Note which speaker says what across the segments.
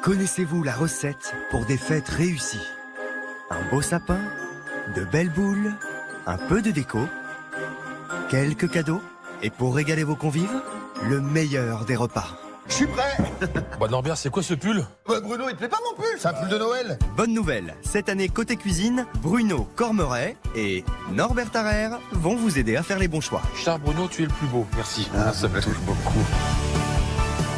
Speaker 1: Connaissez-vous la recette pour des fêtes réussies? Un beau sapin, de belles boules, un peu de déco, quelques cadeaux, et pour régaler vos convives, le meilleur des repas.
Speaker 2: Je suis prêt.
Speaker 3: Bah Norbert, c'est quoi ce pull?
Speaker 2: Bruno, il te plaît pas mon pull? C'est un pull de Noël.
Speaker 1: Bonne nouvelle, cette année côté cuisine, Bruno Cormeret et Norbert Tarrer vont vous aider à faire les bons choix.
Speaker 3: Cher Bruno, tu es le plus beau. Merci.
Speaker 2: Ça me touche beaucoup.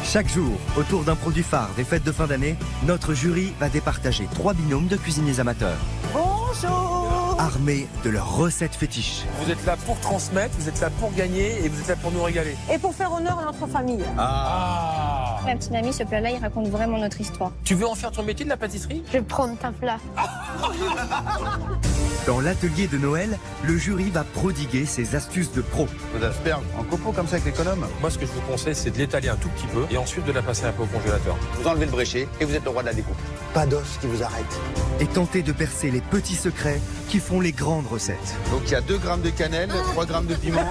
Speaker 1: Chaque jour, autour d'un produit phare des fêtes de fin d'année, notre jury va départager 3 binômes de cuisiniers amateurs.
Speaker 4: Bonjour!
Speaker 1: Armés de leurs recettes fétiches.
Speaker 3: Vous êtes là pour transmettre, vous êtes là pour gagner et vous êtes là pour nous régaler.
Speaker 4: Et pour faire honneur à notre famille.
Speaker 3: Ah!
Speaker 5: Ma petite amie, ce plat-là, il raconte vraiment notre histoire.
Speaker 3: Tu veux en faire ton métier de la pâtisserie?
Speaker 5: Je vais prendre ta plat.
Speaker 1: Dans l'atelier de Noël, le jury va prodiguer ses astuces de pro.
Speaker 2: Vos asperges en copeaux comme ça avec l'économe.
Speaker 3: Moi, ce que je vous conseille, c'est de l'étaler un tout petit peu et ensuite de la passer un peu au congélateur.
Speaker 2: Vous enlevez le bréchet et vous êtes le roi de la découpe. Pas d'os qui vous arrête.
Speaker 1: Et tenter de percer les petits secrets qui font les grandes recettes.
Speaker 2: Donc il y a 2 grammes de cannelle, 3 grammes de piment.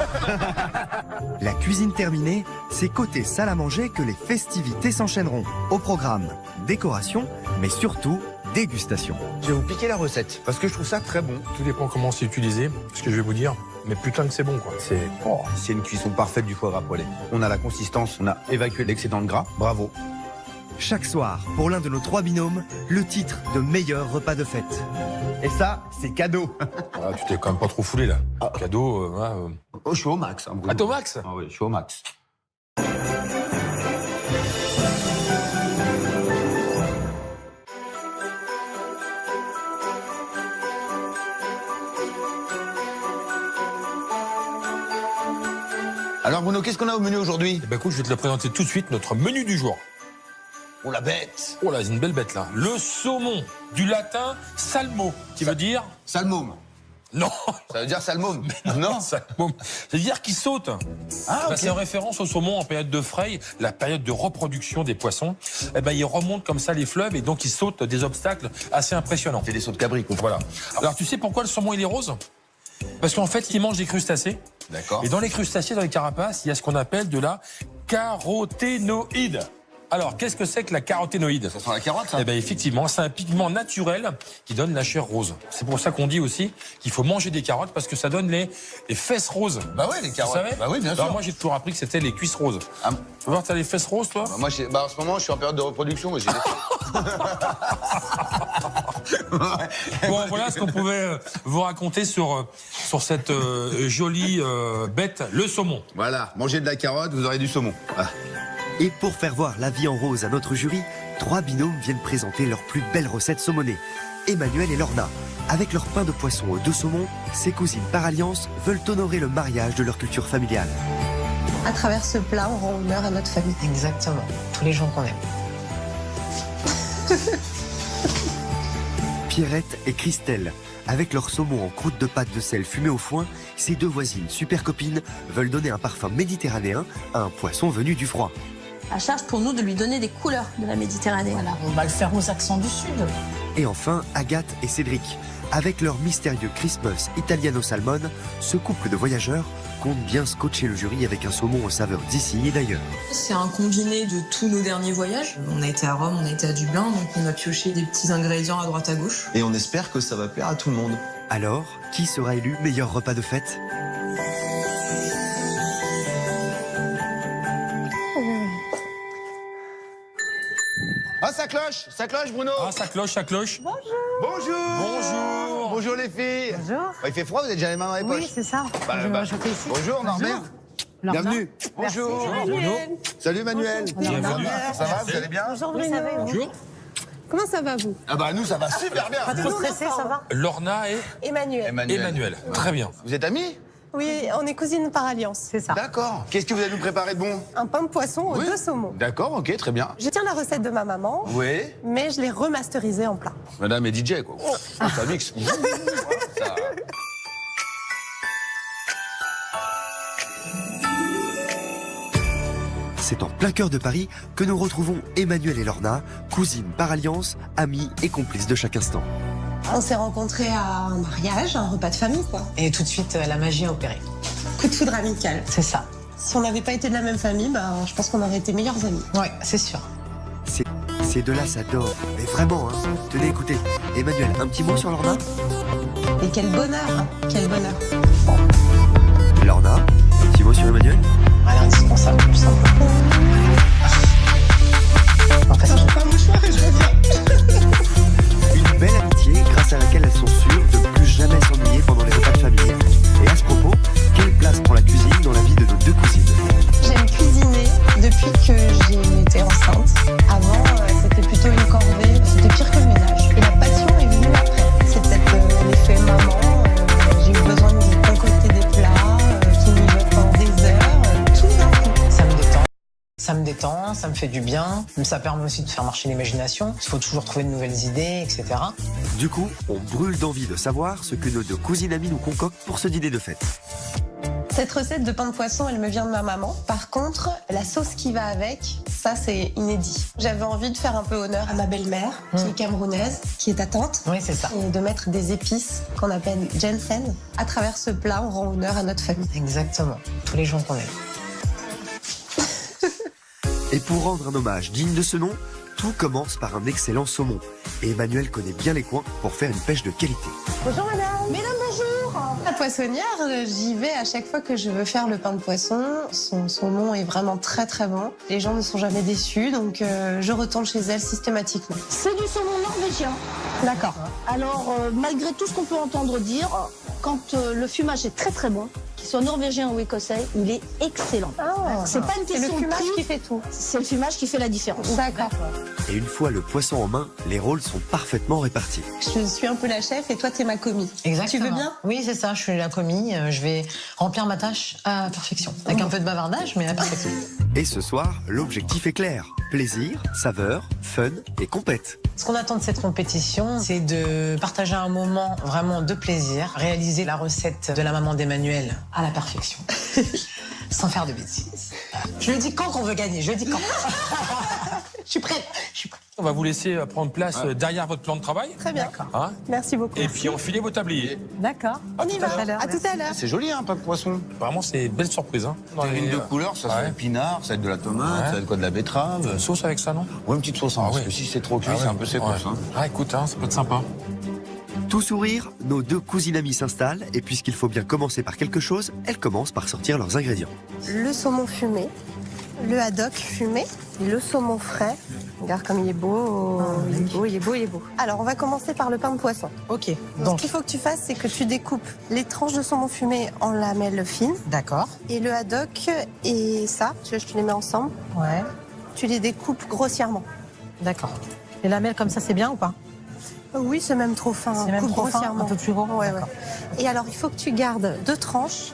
Speaker 1: La cuisine terminée, c'est côté salle à manger que les festivités s'enchaîneront. Au programme, décoration, mais surtout dégustation.
Speaker 2: Je vais vous piquer la recette parce que je trouve ça très bon.
Speaker 3: Tout dépend comment c'est utilisé, ce que je vais vous dire. Mais putain que c'est bon, quoi.
Speaker 2: C'est une cuisson parfaite du foie gras poêlé. On a la consistance, on a évacué l'excédent de gras. Bravo.
Speaker 1: Chaque soir, pour l'un de nos 3 binômes, le titre de meilleur repas de fête.
Speaker 2: Et ça, c'est cadeau.
Speaker 3: Ah, tu t'es quand même pas trop foulé, là. Cadeau,
Speaker 2: Oh, je suis au max. Hein, Bruno.
Speaker 3: À ton max?
Speaker 2: Ah oui, je suis au max. Alors Bruno, qu'est-ce qu'on a au menu aujourd'hui?
Speaker 3: Eh ben écoute, je vais te le présenter tout de suite, notre menu du jour.
Speaker 2: Oh la bête.
Speaker 3: Oh là, c'est une belle bête, là. Le saumon, du latin salmo, qui veut dire...
Speaker 2: Salmôme.
Speaker 3: Non.
Speaker 2: Ça veut dire salmôme. Non.
Speaker 3: Salmon. C'est-à-dire qu'il saute.
Speaker 2: Ah, ok.
Speaker 3: C'est en référence au saumon en période de fraye, la période de reproduction des poissons. Eh ben, il remonte comme ça les fleuves et donc il saute des obstacles assez impressionnants.
Speaker 2: C'est des sauts de cabri, quoi.
Speaker 3: Voilà. Alors tu sais pourquoi le saumon il est rose? Parce qu'en fait, il mange des crustacés.
Speaker 2: D'accord.
Speaker 3: Et dans les crustacés, dans les carapaces, il y a ce qu'on appelle de la caroténoïde. Alors, qu'est-ce que c'est que la caroténoïde?
Speaker 2: Ça sent la carotte, ça?
Speaker 3: Eh bien, effectivement, c'est un pigment naturel qui donne la chair rose. C'est pour ça qu'on dit aussi qu'il faut manger des carottes parce que ça donne les fesses roses.
Speaker 2: Bah ouais, les carottes.
Speaker 3: Tu savais?
Speaker 2: Bah oui, bien
Speaker 3: Alors
Speaker 2: sûr.
Speaker 3: moi, j'ai toujours appris que c'était les cuisses roses.
Speaker 2: Ah,
Speaker 3: Tu veux voir, t'as les fesses roses, toi?
Speaker 2: moi, en ce moment, je suis en période de reproduction. J'ai
Speaker 3: Bon, voilà ce qu'on pouvait vous raconter sur cette jolie bête, le saumon.
Speaker 2: Voilà, mangez de la carotte, vous aurez du saumon. Ah.
Speaker 1: Et pour faire voir la vie en rose à notre jury, 3 binômes viennent présenter leurs plus belles recettes saumonées. Emmanuel et Lorna. Avec leur pain de poisson aux 2 saumons, ces cousines par alliance veulent honorer le mariage de leur culture familiale.
Speaker 6: À travers ce plat, on rend honneur à notre famille.
Speaker 7: Exactement. Tous les gens qu'on aime.
Speaker 1: Pierrette et Christelle. Avec leur saumon en croûte de pâte de sel fumée au foin, ces 2 voisines super copines veulent donner un parfum méditerranéen à un poisson venu du froid.
Speaker 6: À charge pour nous de lui donner des couleurs de la Méditerranée.
Speaker 7: Voilà, on va le faire aux accents du Sud.
Speaker 1: Et enfin, Agathe et Cédric. Avec leur mystérieux Christmas Italiano Salmon, ce couple de voyageurs compte bien scotcher le jury avec un saumon aux saveurs d'ici et d'ailleurs.
Speaker 8: C'est un combiné de tous nos derniers voyages. On a été à Rome, on a été à Dublin, donc on a pioché des petits ingrédients à droite à gauche.
Speaker 9: Et on espère que ça va plaire à tout le monde.
Speaker 1: Alors, qui sera élu meilleur repas de fête?
Speaker 2: Ah, ça cloche, Bruno.
Speaker 3: Ah, ça cloche, ça cloche.
Speaker 2: Bonjour.
Speaker 3: Bonjour.
Speaker 2: Bonjour les filles.
Speaker 4: Bonjour.
Speaker 2: Il fait froid, vous avez déjà les mains dans les poches.
Speaker 4: Oui, c'est ça. Je fais ici.
Speaker 2: Bonjour Norbert.
Speaker 4: Lorna.
Speaker 2: Bienvenue. Bonjour. Salut Manuel.
Speaker 3: Bienvenue.
Speaker 2: Ça va, vous allez bien?
Speaker 4: Bonjour, Bruno.
Speaker 3: Bonjour.
Speaker 6: Comment ça va, vous?
Speaker 2: Ah bah nous, ça va super bien.
Speaker 4: Pas trop stressé, ça va?
Speaker 3: Lorna et
Speaker 6: Emmanuel.
Speaker 3: Emmanuel. Très bien.
Speaker 2: Vous êtes amis?
Speaker 6: Oui, on est cousines par alliance.
Speaker 4: C'est ça.
Speaker 2: D'accord. Qu'est-ce que vous allez nous préparer de bon?
Speaker 6: Un pain de poisson aux
Speaker 2: Oui.
Speaker 6: 2 saumons.
Speaker 2: D'accord, ok, très bien.
Speaker 6: Je tiens la recette de ma maman,
Speaker 2: Oui.
Speaker 6: mais je l'ai remasterisée en plat.
Speaker 2: Madame est DJ, quoi. Ça mixe. Ça-
Speaker 1: C'est en plein cœur de Paris que nous retrouvons Emmanuel et Lorna, cousines par alliance, amies et complices de chaque instant.
Speaker 6: On s'est rencontrés à un mariage, un repas de famille, quoi.
Speaker 7: Et tout de suite, la magie a opéré.
Speaker 6: Coup de foudre amical.
Speaker 7: C'est ça.
Speaker 6: Si on n'avait pas été de la même famille, bah, je pense qu'on aurait été meilleurs amis.
Speaker 7: Ouais, c'est sûr.
Speaker 1: C'est Ces deux-là s'adorent, mais vraiment, hein. Tenez, écoutez. Emmanuel, un petit mot sur Lorna?
Speaker 6: Et quel bonheur, hein, quel bonheur.
Speaker 1: Lorna, un petit mot sur Emmanuel?
Speaker 7: Elle est indispensable, tout simplement. En fait,
Speaker 1: Une belle amitié grâce à laquelle elles sont sûres de ne plus jamais s'ennuyer pendant les repas de famille. Et à ce propos, quelle place prend la cuisine dans la vie de nos deux cousines?
Speaker 6: J'aime cuisiner depuis que j'ai été enceinte. Avant, c'était plutôt une corvée, c'était pire que le ménage. Et la passion est venue après. C'est peut-être l'effet maman. J'ai eu besoin de concocter des plats qui mijotent pendant des heures, tout d'un coup.
Speaker 7: ça me détend, ça me fait du bien. Ça permet aussi de faire marcher l'imagination. Il faut toujours trouver de nouvelles idées, etc.
Speaker 1: Du coup, on brûle d'envie de savoir ce que nos deux cousines amies nous concoctent pour ce dîner de fête.
Speaker 6: Cette recette de pain de poisson, elle me vient de ma maman. Par contre, la sauce qui va avec, ça c'est inédit. J'avais envie de faire un peu honneur à ma belle-mère, qui est camerounaise, qui est ta tante.
Speaker 7: Oui, c'est ça.
Speaker 6: Et de mettre des épices qu'on appelle ginseng. À travers ce plat, on rend honneur à notre famille.
Speaker 7: Exactement. Tous les gens qu'on aime.
Speaker 1: Et pour rendre un hommage digne de ce nom, tout commence par un excellent saumon. Et Emmanuel connaît bien les coins pour faire une pêche de qualité.
Speaker 6: Bonjour madame. Mesdames, bonjour. La poissonnière, j'y vais à chaque fois que je veux faire le pain de poisson. Son saumon est vraiment très très bon. Les gens ne sont jamais déçus, donc je retourne chez elle systématiquement.
Speaker 10: C'est du saumon norvégien.
Speaker 6: D'accord.
Speaker 10: Alors, malgré tout ce qu'on peut entendre dire, quand le fumage est très très bon, qu'il soit norvégien ou écossais, il est excellent. C'est pas une question
Speaker 6: le fumage
Speaker 10: de prix,
Speaker 6: qui fait tout.
Speaker 10: c'est le fumage qui fait la différence.
Speaker 6: D'accord.
Speaker 1: Et une fois le poisson en main, les rôles sont parfaitement répartis.
Speaker 6: Je suis un peu la chef et toi, t'es ma commis.
Speaker 7: Exactement.
Speaker 6: Tu veux bien?
Speaker 7: Oui, c'est ça, je suis la commis. Je vais remplir ma tâche à perfection. Avec un peu de bavardage, mais à perfection.
Speaker 1: Et ce soir, l'objectif est clair. Plaisir, saveur, fun et compète.
Speaker 7: Ce qu'on attend de cette compétition, c'est de partager un moment vraiment de plaisir, réaliser la recette de la maman d'Emmanuel à la perfection, sans faire de bêtises. Je le dis quand qu'on veut gagner, je le dis quand. Je suis prête.
Speaker 3: On va vous laisser prendre place derrière votre plan de travail.
Speaker 6: Très bien.
Speaker 3: Hein,
Speaker 6: Merci beaucoup.
Speaker 3: et puis enfilez vos tabliers.
Speaker 4: D'accord.
Speaker 6: On y va. À tout à l'heure.
Speaker 2: C'est joli, hein, pain de poisson.
Speaker 3: Vraiment, c'est une belle surprise. Hein.
Speaker 2: Dans les lignes de couleur, ça
Speaker 3: Ouais.
Speaker 2: c'est épinard, ça va être de la tomate,
Speaker 3: Ouais.
Speaker 2: ça va être quoi, de la betterave.
Speaker 3: Sauce avec ça, non?
Speaker 2: Ou une petite sauce, hein,
Speaker 3: Ah
Speaker 2: parce
Speaker 3: oui.
Speaker 2: que si c'est trop cuit,
Speaker 3: Ah
Speaker 2: c'est
Speaker 3: ouais.
Speaker 2: un peu sécos.
Speaker 3: Ouais.
Speaker 2: Hein.
Speaker 3: Ah, écoute, hein, ça peut être sympa.
Speaker 1: Tout sourire, nos deux cousines amies s'installent et puisqu'il faut bien commencer par quelque chose, elles commencent par sortir leurs ingrédients.
Speaker 6: Le saumon fumé, le haddock fumé, le saumon frais. Regarde comme il est beau. Il est beau, il est beau, il est beau. Alors, on va commencer par le pain de poisson.
Speaker 7: Ok,
Speaker 6: Donc,
Speaker 7: donc,
Speaker 6: ce qu'il faut que tu fasses, c'est que tu découpes les tranches de saumon fumé en lamelles fines.
Speaker 7: d'accord.
Speaker 6: Et le haddock et ça, tu les mets ensemble.
Speaker 7: Ouais,
Speaker 6: Tu les découpes grossièrement.
Speaker 7: d'accord.
Speaker 4: Les lamelles comme ça, c'est bien ou pas?
Speaker 6: Oui, c'est même trop fin.
Speaker 4: C'est même
Speaker 6: Coupe
Speaker 4: trop fin,
Speaker 6: grossièrement.
Speaker 4: un peu plus gros.
Speaker 6: Ouais, ouais.
Speaker 4: D'accord.
Speaker 6: Et alors, il faut que tu gardes 2 tranches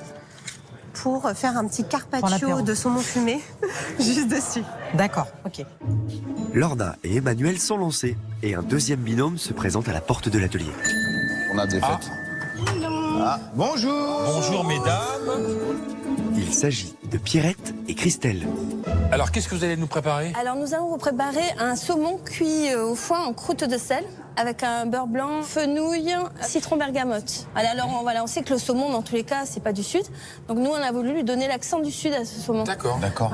Speaker 6: pour faire un petit
Speaker 4: l'apéro.
Speaker 6: carpaccio de saumon fumé juste dessus.
Speaker 4: D'accord, ok.
Speaker 1: Lorna et Emmanuel sont lancés et un deuxième binôme se présente à la porte de l'atelier.
Speaker 2: On a des fêtes. Ah, bonjour.
Speaker 3: Bonjour, mesdames.
Speaker 1: Il s'agit de Pierrette et Christelle.
Speaker 3: Alors, qu'est-ce que vous allez nous préparer?
Speaker 5: Alors nous allons vous préparer un saumon cuit au foin en croûte de sel avec un beurre blanc, fenouil, citron bergamote. Alors on sait que le saumon dans tous les cas c'est pas du sud, donc nous on a voulu lui donner l'accent du sud à ce saumon.
Speaker 3: D'accord.
Speaker 2: D'accord.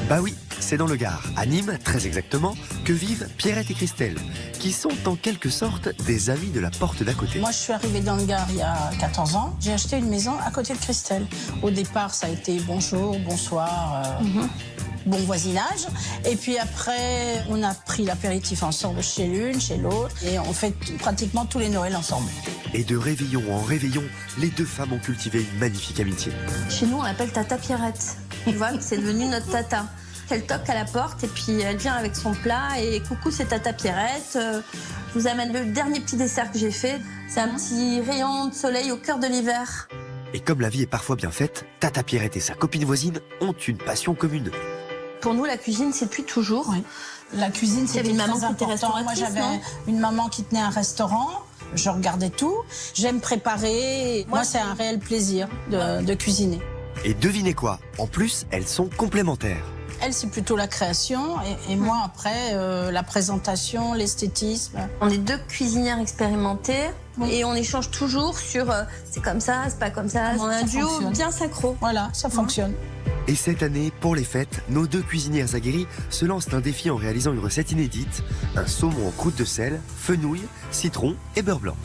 Speaker 1: Bah oui, c'est dans le Gard, à Nîmes très exactement, que vivent Pierrette et Christelle, qui sont en quelque sorte des amis de la porte d'à côté.
Speaker 10: Moi, je suis arrivée dans le Gard il y a 14 ans. J'ai acheté une maison à côté de Christelle. Au départ, ça a été bonjour, bonsoir, bon voisinage. Et puis après, on a pris l'apéritif ensemble chez l'une, chez l'autre. Et on fait pratiquement tous les Noëls ensemble.
Speaker 1: Et de réveillon en réveillon, les deux femmes ont cultivé une magnifique amitié.
Speaker 5: Chez nous on l'appelle Tata Pierrette. Tu vois, c'est devenu notre tata. Elle toque à la porte et puis elle vient avec son plat et coucou, c'est Tata Pierrette. Je vous amène le dernier petit dessert que j'ai fait. C'est un petit rayon de soleil au cœur de l'hiver.
Speaker 1: Et comme la vie est parfois bien faite, Tata Pierrette et sa copine voisine ont une passion commune.
Speaker 5: Pour nous, la cuisine, c'est depuis toujours.
Speaker 10: Oui. La cuisine,
Speaker 5: Il y avait
Speaker 10: c'était
Speaker 5: une
Speaker 10: très
Speaker 5: maman qui était
Speaker 10: important. Moi,
Speaker 5: restauratrice,
Speaker 10: j'avais
Speaker 5: non
Speaker 10: une maman qui tenait un restaurant. Je regardais tout. J'aime préparer. Moi, c'est un réel plaisir de cuisiner.
Speaker 1: Et devinez quoi? En plus, elles sont complémentaires.
Speaker 10: Elle, c'est plutôt la création et moi, après, la présentation, l'esthétisme.
Speaker 5: On est deux cuisinières expérimentées et on échange toujours sur c'est comme ça, c'est pas comme ça. On a un duo
Speaker 10: fonctionne.
Speaker 5: bien synchro.
Speaker 10: Voilà, ça fonctionne.
Speaker 1: Et cette année, pour les fêtes, nos deux cuisinières aguerries se lancent un défi en réalisant une recette inédite, un saumon en croûte de sel, fenouil, citron et beurre blanc.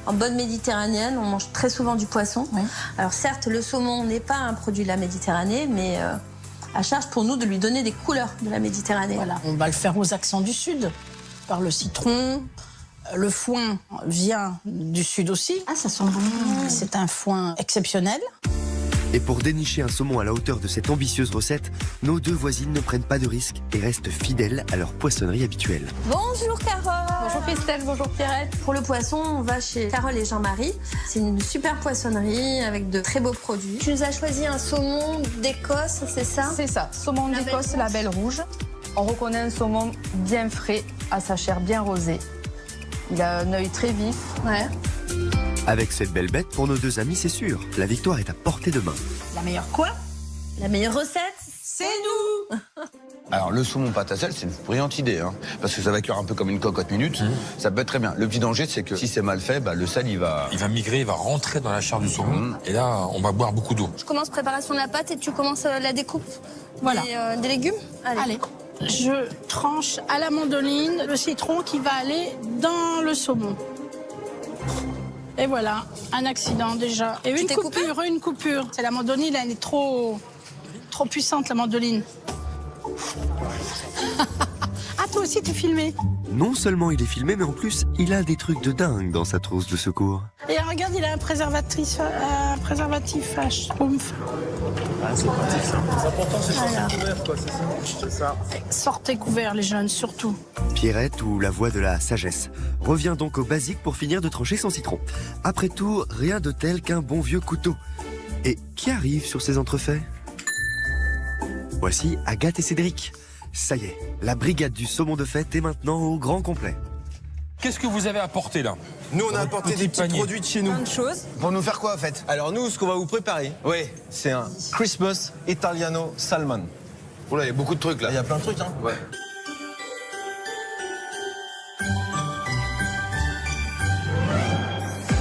Speaker 5: En bonne méditerranéenne, on mange très souvent du poisson.
Speaker 10: Oui.
Speaker 5: Alors certes, le saumon n'est pas un produit de la Méditerranée, mais à charge pour nous de lui donner des couleurs de la Méditerranée.
Speaker 10: Voilà, on va le faire aux accents du Sud, par le citron. Le foin vient du Sud aussi.
Speaker 5: Ah, ça sent bon.
Speaker 10: C'est un foin exceptionnel.
Speaker 1: Et pour dénicher un saumon à la hauteur de cette ambitieuse recette, nos deux voisines ne prennent pas de risques et restent fidèles à leur poissonnerie habituelle.
Speaker 5: Bonjour Carole.
Speaker 11: Bonjour Christelle, bonjour Pierrette.
Speaker 5: Pour le poisson, on va chez Carole et Jean-Marie. C'est une super poissonnerie avec de très beaux produits. Tu nous as choisi un saumon d'Écosse, c'est ça?
Speaker 11: C'est ça, saumon d'Écosse, la belle rouge. On reconnaît un saumon bien frais, à sa chair bien rosée. Il a un œil très vif.
Speaker 5: Ouais.
Speaker 1: Avec cette belle bête, pour nos deux amis, c'est sûr, la victoire est à portée de main.
Speaker 10: La meilleure quoi?
Speaker 5: La meilleure recette,
Speaker 10: C'est nous.
Speaker 2: Alors le saumon pâte à sel, c'est une brillante idée, hein, parce que ça va cuire un peu comme une cocotte minute. Ça peut être très bien. Le petit danger, c'est que si c'est mal fait, le sel il va
Speaker 3: migrer, il va rentrer dans la chair du saumon. Et là, on va boire beaucoup d'eau.
Speaker 5: Je commence préparation de la pâte et tu commences la découpe
Speaker 10: Voilà.
Speaker 5: des légumes.
Speaker 10: Allez, je tranche à la mandoline le citron qui va aller dans le saumon. Et voilà, un accident déjà. Et une coupure. C'est la mandoline, elle est trop puissante, la mandoline. Ah, toi aussi, t'es filmé.
Speaker 1: Non seulement il est filmé, mais en plus, il a des trucs de dingue dans sa trousse de secours.
Speaker 10: Et regarde, il a un préservatif à schtroumpf.
Speaker 12: Ah, c'est pratique ça. L'important, c'est sortir couvert, quoi, c'est ça.
Speaker 10: Sortez couverts, les jeunes, surtout.
Speaker 1: Pierrette, ou la voix de la sagesse, revient donc au basique pour finir de trancher son citron. Après tout, rien de tel qu'un bon vieux couteau. Et qui arrive sur ces entrefaits? Voici Agathe et Cédric. Ça y est, la brigade du saumon de fête est maintenant au grand complet.
Speaker 3: Qu'est-ce que vous avez apporté là?
Speaker 12: Nous, on a apporté des petits produits de chez nous.
Speaker 11: Plein de choses.
Speaker 2: Pour nous faire quoi en fait?
Speaker 12: Alors nous, ce qu'on va vous préparer, c'est un Christmas Italiano Salmon.
Speaker 2: Oula, il y a beaucoup de trucs là.
Speaker 12: Il y a plein de trucs, hein.
Speaker 2: Ouais.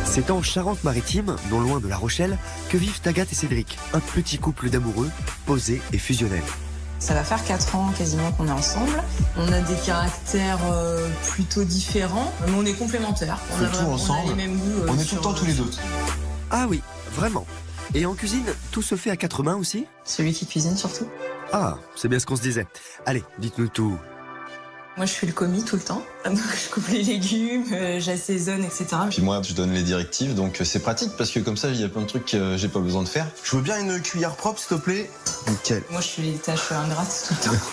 Speaker 1: C'est en Charente-Maritime, non loin de La Rochelle, que vivent Agathe et Cédric, un petit couple d'amoureux, posés et fusionnels.
Speaker 8: Ça va faire 4 ans quasiment qu'on est ensemble. On a des caractères plutôt différents, mais on est complémentaires.
Speaker 9: On fait tout ensemble.
Speaker 8: On a les mêmes goûts.
Speaker 9: On est tout le temps tous les deux.
Speaker 1: Ah oui, vraiment. Et en cuisine, tout se fait à 4 mains aussi?
Speaker 8: Celui qui cuisine surtout.
Speaker 1: Ah, c'est bien ce qu'on se disait. Allez, dites-nous tout.
Speaker 8: Moi, je fais le commis tout le temps. Donc, je coupe les légumes, j'assaisonne, etc.
Speaker 9: Puis moi, je donne les directives, donc c'est pratique parce que comme ça, il y a plein de trucs que j'ai pas besoin de faire.
Speaker 12: Je veux bien une cuillère propre, s'il te plaît.
Speaker 1: Nickel.
Speaker 8: Moi, je fais les tâches ingrates tout le temps.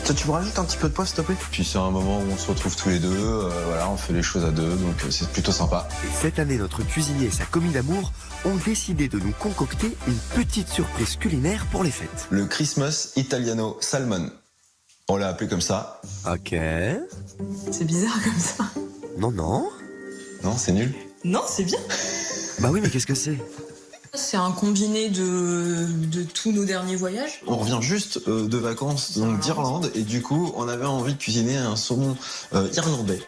Speaker 12: Toi, tu me rajoutes un petit peu de poivre, s'il te plaît?
Speaker 9: Puis c'est un moment où on se retrouve tous les deux, voilà, on fait les choses à deux, donc c'est plutôt sympa.
Speaker 1: Et cette année, notre cuisinier et sa commis d'amour ont décidé de nous concocter une petite surprise culinaire pour les fêtes.
Speaker 9: Le Christmas Italiano Salmon. On l'a appelé comme ça.
Speaker 1: Ok.
Speaker 8: C'est bizarre comme ça.
Speaker 1: Non, non.
Speaker 9: Non, c'est nul.
Speaker 8: Non, c'est bien.
Speaker 1: Bah oui, mais qu'est-ce que c'est?
Speaker 8: C'est un combiné de tous nos derniers voyages.
Speaker 9: On revient juste de vacances donc d'Irlande et du coup, on avait envie de cuisiner un saumon irlandais.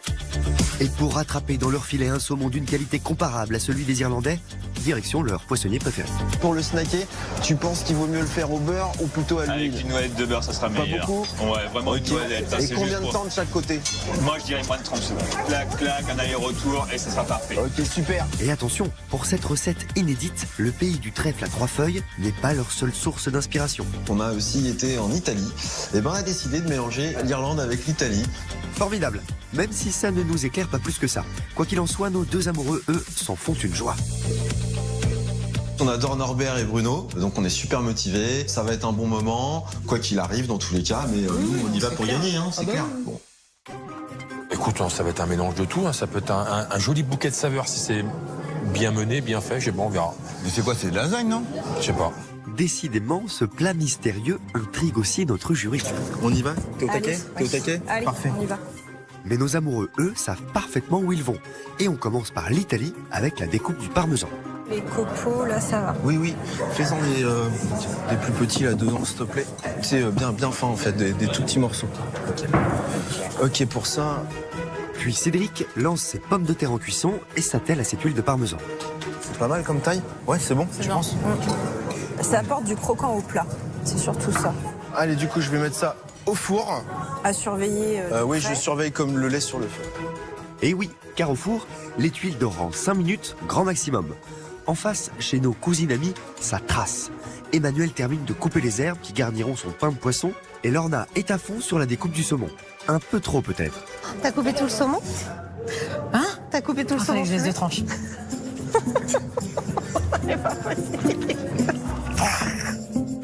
Speaker 1: Et pour rattraper dans leur filet un saumon d'une qualité comparable à celui des Irlandais, direction leur poissonnier préféré.
Speaker 12: Pour le snacker, tu penses qu'il vaut mieux le faire au beurre ou plutôt à l'huile?
Speaker 13: Avec une noisette de beurre, ça sera
Speaker 12: Pas
Speaker 13: meilleur.
Speaker 12: beaucoup?
Speaker 13: Ouais, vraiment une noisette. Ça,
Speaker 12: Et
Speaker 13: c'est
Speaker 12: combien
Speaker 13: juste
Speaker 12: de
Speaker 13: pour-
Speaker 12: temps de chaque côté?
Speaker 13: Moi, je dirais moins de 30 secondes. Clac, clac, un aller-retour et ça sera parfait.
Speaker 12: Ok, super.
Speaker 1: Et attention, pour cette recette inédite, le pays du trèfle à 3 feuilles n'est pas leur seule source d'inspiration.
Speaker 9: On a aussi été en Italie. Et ben on a décidé de mélanger l'Irlande avec l'Italie.
Speaker 1: Formidable, même si ça ne nous éclaire pas plus que ça. Quoi qu'il en soit, nos deux amoureux, eux, s'en font une joie.
Speaker 9: On adore Norbert et Bruno, donc on est super motivés. Ça va être un bon moment, quoi qu'il arrive dans tous les cas, mais nous on y va pour gagner, hein, c'est clair. Bon.
Speaker 3: Écoute, ça va être un mélange de tout. Ça peut être un joli bouquet de saveurs si c'est bien mené, bien fait. Je sais pas, on verra.
Speaker 2: Mais c'est quoi, c'est de la lasagne, non?
Speaker 3: Je sais pas.
Speaker 1: Décidément, ce plat mystérieux intrigue aussi notre jury.
Speaker 12: On y va? T'es au taquet? T'es au taquet?
Speaker 11: Allez,
Speaker 12: Parfait.
Speaker 11: on y va.
Speaker 1: Mais nos amoureux, eux, savent parfaitement où ils vont. Et on commence par l'Italie avec la découpe du parmesan.
Speaker 4: Les copeaux, là, ça va.
Speaker 12: Oui, fais-en des plus petits là dedans, s'il te plaît. C'est bien fin en fait, des tout petits morceaux. Ok, pour ça.
Speaker 1: Puis Cédric lance ses pommes de terre en cuisson et s'attelle à cette huile de parmesan.
Speaker 12: C'est pas mal comme taille? Ouais, c'est bon, tu penses?
Speaker 11: Ça apporte du croquant au plat. C'est surtout ça.
Speaker 12: Allez, du coup, je vais mettre ça au four.
Speaker 11: À surveiller.
Speaker 12: Oui, je surveille comme le lait sur le feu.
Speaker 1: Et oui, car au four, les tuiles dorent en 5 minutes, grand maximum. En face, chez nos cousines amies, ça trace. Emmanuelle termine de couper les herbes qui garniront son pain de poisson et Lorna est à fond sur la découpe du saumon. Un peu trop peut-être.
Speaker 4: T'as coupé tout le saumon?
Speaker 7: Hein?
Speaker 4: T'as coupé tout le saumon?
Speaker 7: Je les ai tranches.
Speaker 4: C'est pas possible.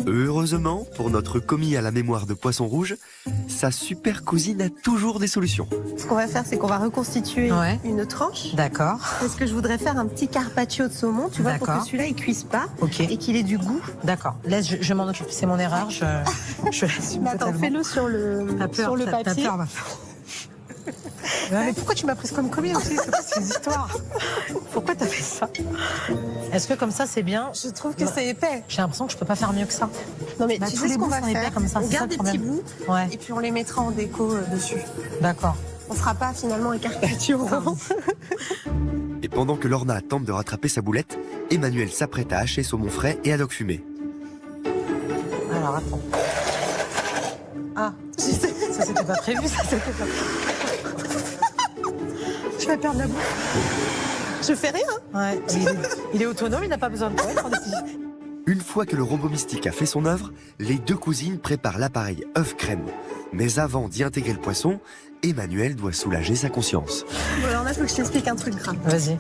Speaker 1: Heureusement, pour notre commis à la mémoire de poisson rouge, sa super cousine a toujours des solutions.
Speaker 4: Ce qu'on va faire, c'est qu'on va reconstituer une tranche.
Speaker 7: D'accord.
Speaker 4: Parce que je voudrais faire un petit carpaccio de saumon, tu vois, pour que celui-là, il cuise pas et qu'il ait du goût.
Speaker 7: D'accord. Laisse, je m'en occupe. C'est mon erreur. Je l'assume
Speaker 4: Attends, fais-le sur le papier.
Speaker 7: T'as peur, mais pourquoi tu m'as prise comme commis aussi? C'est une histoire. Pourquoi t'as fait ça? Est-ce que comme ça c'est bien?
Speaker 4: Je trouve que c'est épais.
Speaker 7: J'ai l'impression que je peux pas faire mieux que ça.
Speaker 4: Non mais tu sais ce qu'on va faire
Speaker 7: comme ça,
Speaker 4: on garde des petits bouts et puis on les mettra en déco dessus.
Speaker 7: D'accord.
Speaker 4: On fera pas finalement un carpaccio.
Speaker 1: Et pendant que Lorna tente de rattraper sa boulette, Emmanuelle s'apprête à hacher saumon frais et haddock fumé.
Speaker 7: Alors attends. Ah, ça c'était pas prévu, ça c'était pas prévu.
Speaker 4: Je vais perdre la bouffe. Je fais rien.
Speaker 7: Ouais, il est autonome, il n'a pas besoin de toi.
Speaker 1: Une fois que le robot mystique a fait son œuvre, les deux cousines préparent l'appareil œuf crème. Mais avant d'y intégrer le poisson, Emmanuelle doit soulager sa conscience.
Speaker 4: Bon, alors là, il faut que je t'explique un truc grave.
Speaker 7: Vas-y.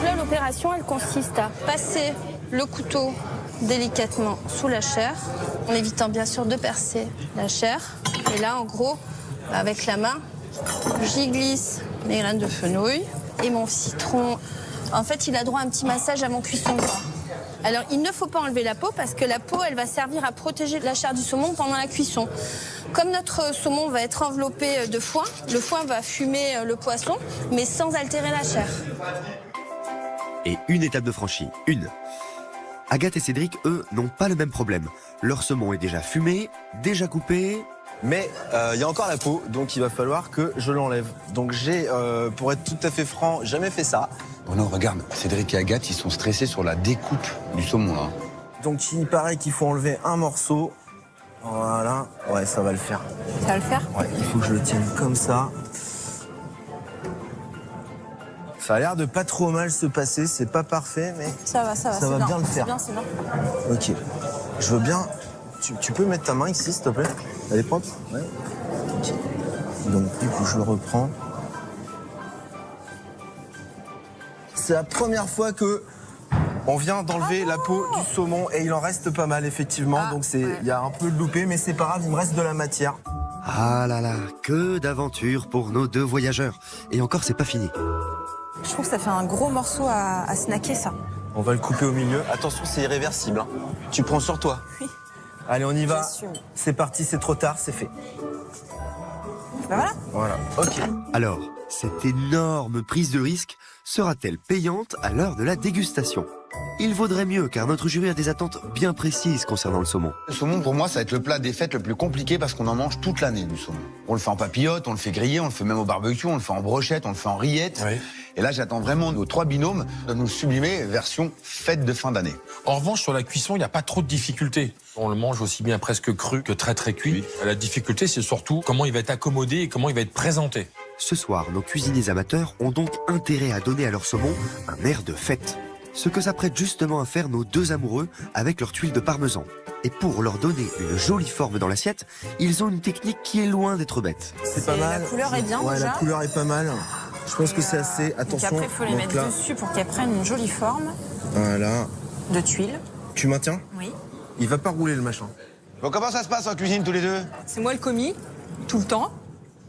Speaker 5: Là, l'opération, elle consiste à passer le couteau délicatement sous la chair, en évitant bien sûr de percer la chair. Et là, en gros, avec la main, j'y glisse mes graines de fenouil et mon citron. En fait, il a droit à un petit massage à mon cuisson gras. Alors, il ne faut pas enlever la peau parce que la peau, elle va servir à protéger la chair du saumon pendant la cuisson. Comme notre saumon va être enveloppé de foin, le foin va fumer le poisson, mais sans altérer la chair.
Speaker 1: Et une étape de franchie, une. Agathe et Cédric, eux, n'ont pas le même problème. Leur saumon est déjà fumé, déjà coupé.
Speaker 12: Mais il y a encore la peau, donc il va falloir que je l'enlève. Donc j'ai, pour être tout à fait franc, jamais fait ça.
Speaker 2: Bruno, regarde, Cédric et Agathe, ils sont stressés sur la découpe du saumon, là.
Speaker 12: Donc il paraît qu'il faut enlever un morceau. Voilà, ouais, ça va le faire.
Speaker 5: Ça va le faire?
Speaker 12: Ouais, il faut que je le tienne comme ça. Ça a l'air de pas trop mal se passer, c'est pas parfait, mais
Speaker 5: ça va
Speaker 12: bien le faire.
Speaker 5: C'est bien.
Speaker 12: Ok, je veux bien. Tu peux mettre ta main ici, s'il te plaît? Elle est propre? Ouais. Okay. Donc du coup, je le reprends. C'est la première fois que on vient d'enlever la peau du saumon et il en reste pas mal, effectivement. Donc il y a un peu de loupé, mais c'est pas grave, il me reste de la matière.
Speaker 1: Ah là là, que d'aventures pour nos deux voyageurs. Et encore, c'est pas fini.
Speaker 11: Je trouve que ça fait un gros morceau à snacker, ça.
Speaker 12: On va le couper au milieu. Attention, c'est irréversible. Hein. Tu prends sur toi.
Speaker 11: Oui.
Speaker 12: Allez, on y va. C'est parti, c'est trop tard, c'est fait.
Speaker 11: Ben voilà.
Speaker 12: Voilà, ok.
Speaker 1: Alors, cette énorme prise de risque sera-t-elle payante à l'heure de la dégustation? Il vaudrait mieux, car notre jury a des attentes bien précises concernant le saumon.
Speaker 2: Le saumon, pour moi, ça va être le plat des fêtes le plus compliqué parce qu'on en mange toute l'année, du saumon. On le fait en papillote, on le fait griller, on le fait même au barbecue, on le fait en brochette, on le fait en rillette. Oui. Et là, j'attends vraiment nos trois binômes de nous sublimer version fête de fin d'année.
Speaker 3: En revanche, sur la cuisson, il n'y a pas trop de difficultés. On le mange aussi bien presque cru que très très cuit. Oui. La difficulté, c'est surtout comment il va être accommodé et comment il va être présenté.
Speaker 1: Ce soir, nos cuisiniers amateurs ont donc intérêt à donner à leur saumon un air de fête. Ce que s'apprêtent justement à faire nos deux amoureux avec leurs tuiles de parmesan. Et pour leur donner une jolie forme dans l'assiette, ils ont une technique qui est loin d'être bête.
Speaker 12: C'est pas mal.
Speaker 8: La couleur est bien
Speaker 12: Ouais,
Speaker 8: déjà.
Speaker 12: la couleur est pas mal. Je pense que c'est assez. Attention.
Speaker 8: Donc après, il faut les mettre
Speaker 12: là,
Speaker 8: dessus pour qu'elles prennent une jolie forme
Speaker 12: voilà.
Speaker 8: de tuiles.
Speaker 12: Tu maintiens?
Speaker 8: Oui.
Speaker 12: Il va pas rouler le machin.
Speaker 2: Bon, comment ça se passe en cuisine tous les deux?
Speaker 8: C'est moi le commis, tout le temps.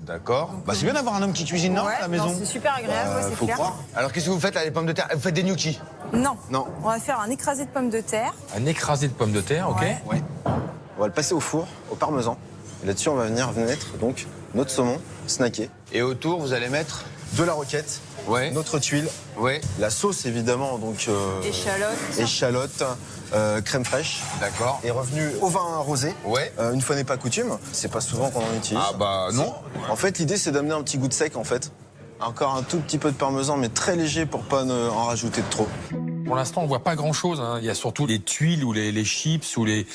Speaker 2: D'accord. Bah, c'est bien d'avoir un homme qui cuisine, non,
Speaker 8: Ouais,
Speaker 2: à la maison?
Speaker 8: non, c'est super agréable, ouais, c'est
Speaker 2: faut
Speaker 8: clair.
Speaker 2: croire. Alors, qu'est-ce que vous faites là, les pommes de terre? Vous faites des gnocchis?
Speaker 8: Non.
Speaker 2: Non.
Speaker 8: On va faire un écrasé de pommes de terre.
Speaker 3: Un écrasé de pommes de terre, ok.
Speaker 2: Ouais.
Speaker 12: On va le passer au four, au parmesan. Et là-dessus, on va venir mettre donc notre saumon snacké.
Speaker 2: Et autour, vous allez mettre?
Speaker 12: De la roquette,
Speaker 2: Ouais.
Speaker 12: notre tuile,
Speaker 2: Ouais.
Speaker 12: la sauce évidemment, donc
Speaker 8: Échalote.
Speaker 12: crème fraîche.
Speaker 2: D'accord.
Speaker 12: Et revenu au vin rosé.
Speaker 2: Ouais.
Speaker 12: Une fois n'est pas coutume, c'est pas souvent qu'on en utilise.
Speaker 2: Ah bah non.
Speaker 12: En fait, l'idée c'est d'amener un petit goût de sec en fait. Encore un tout petit peu de parmesan, mais très léger pour pas en rajouter de trop.
Speaker 3: Pour l'instant, on voit pas grand-chose. Hein. Il y a surtout les tuiles ou les chips ou les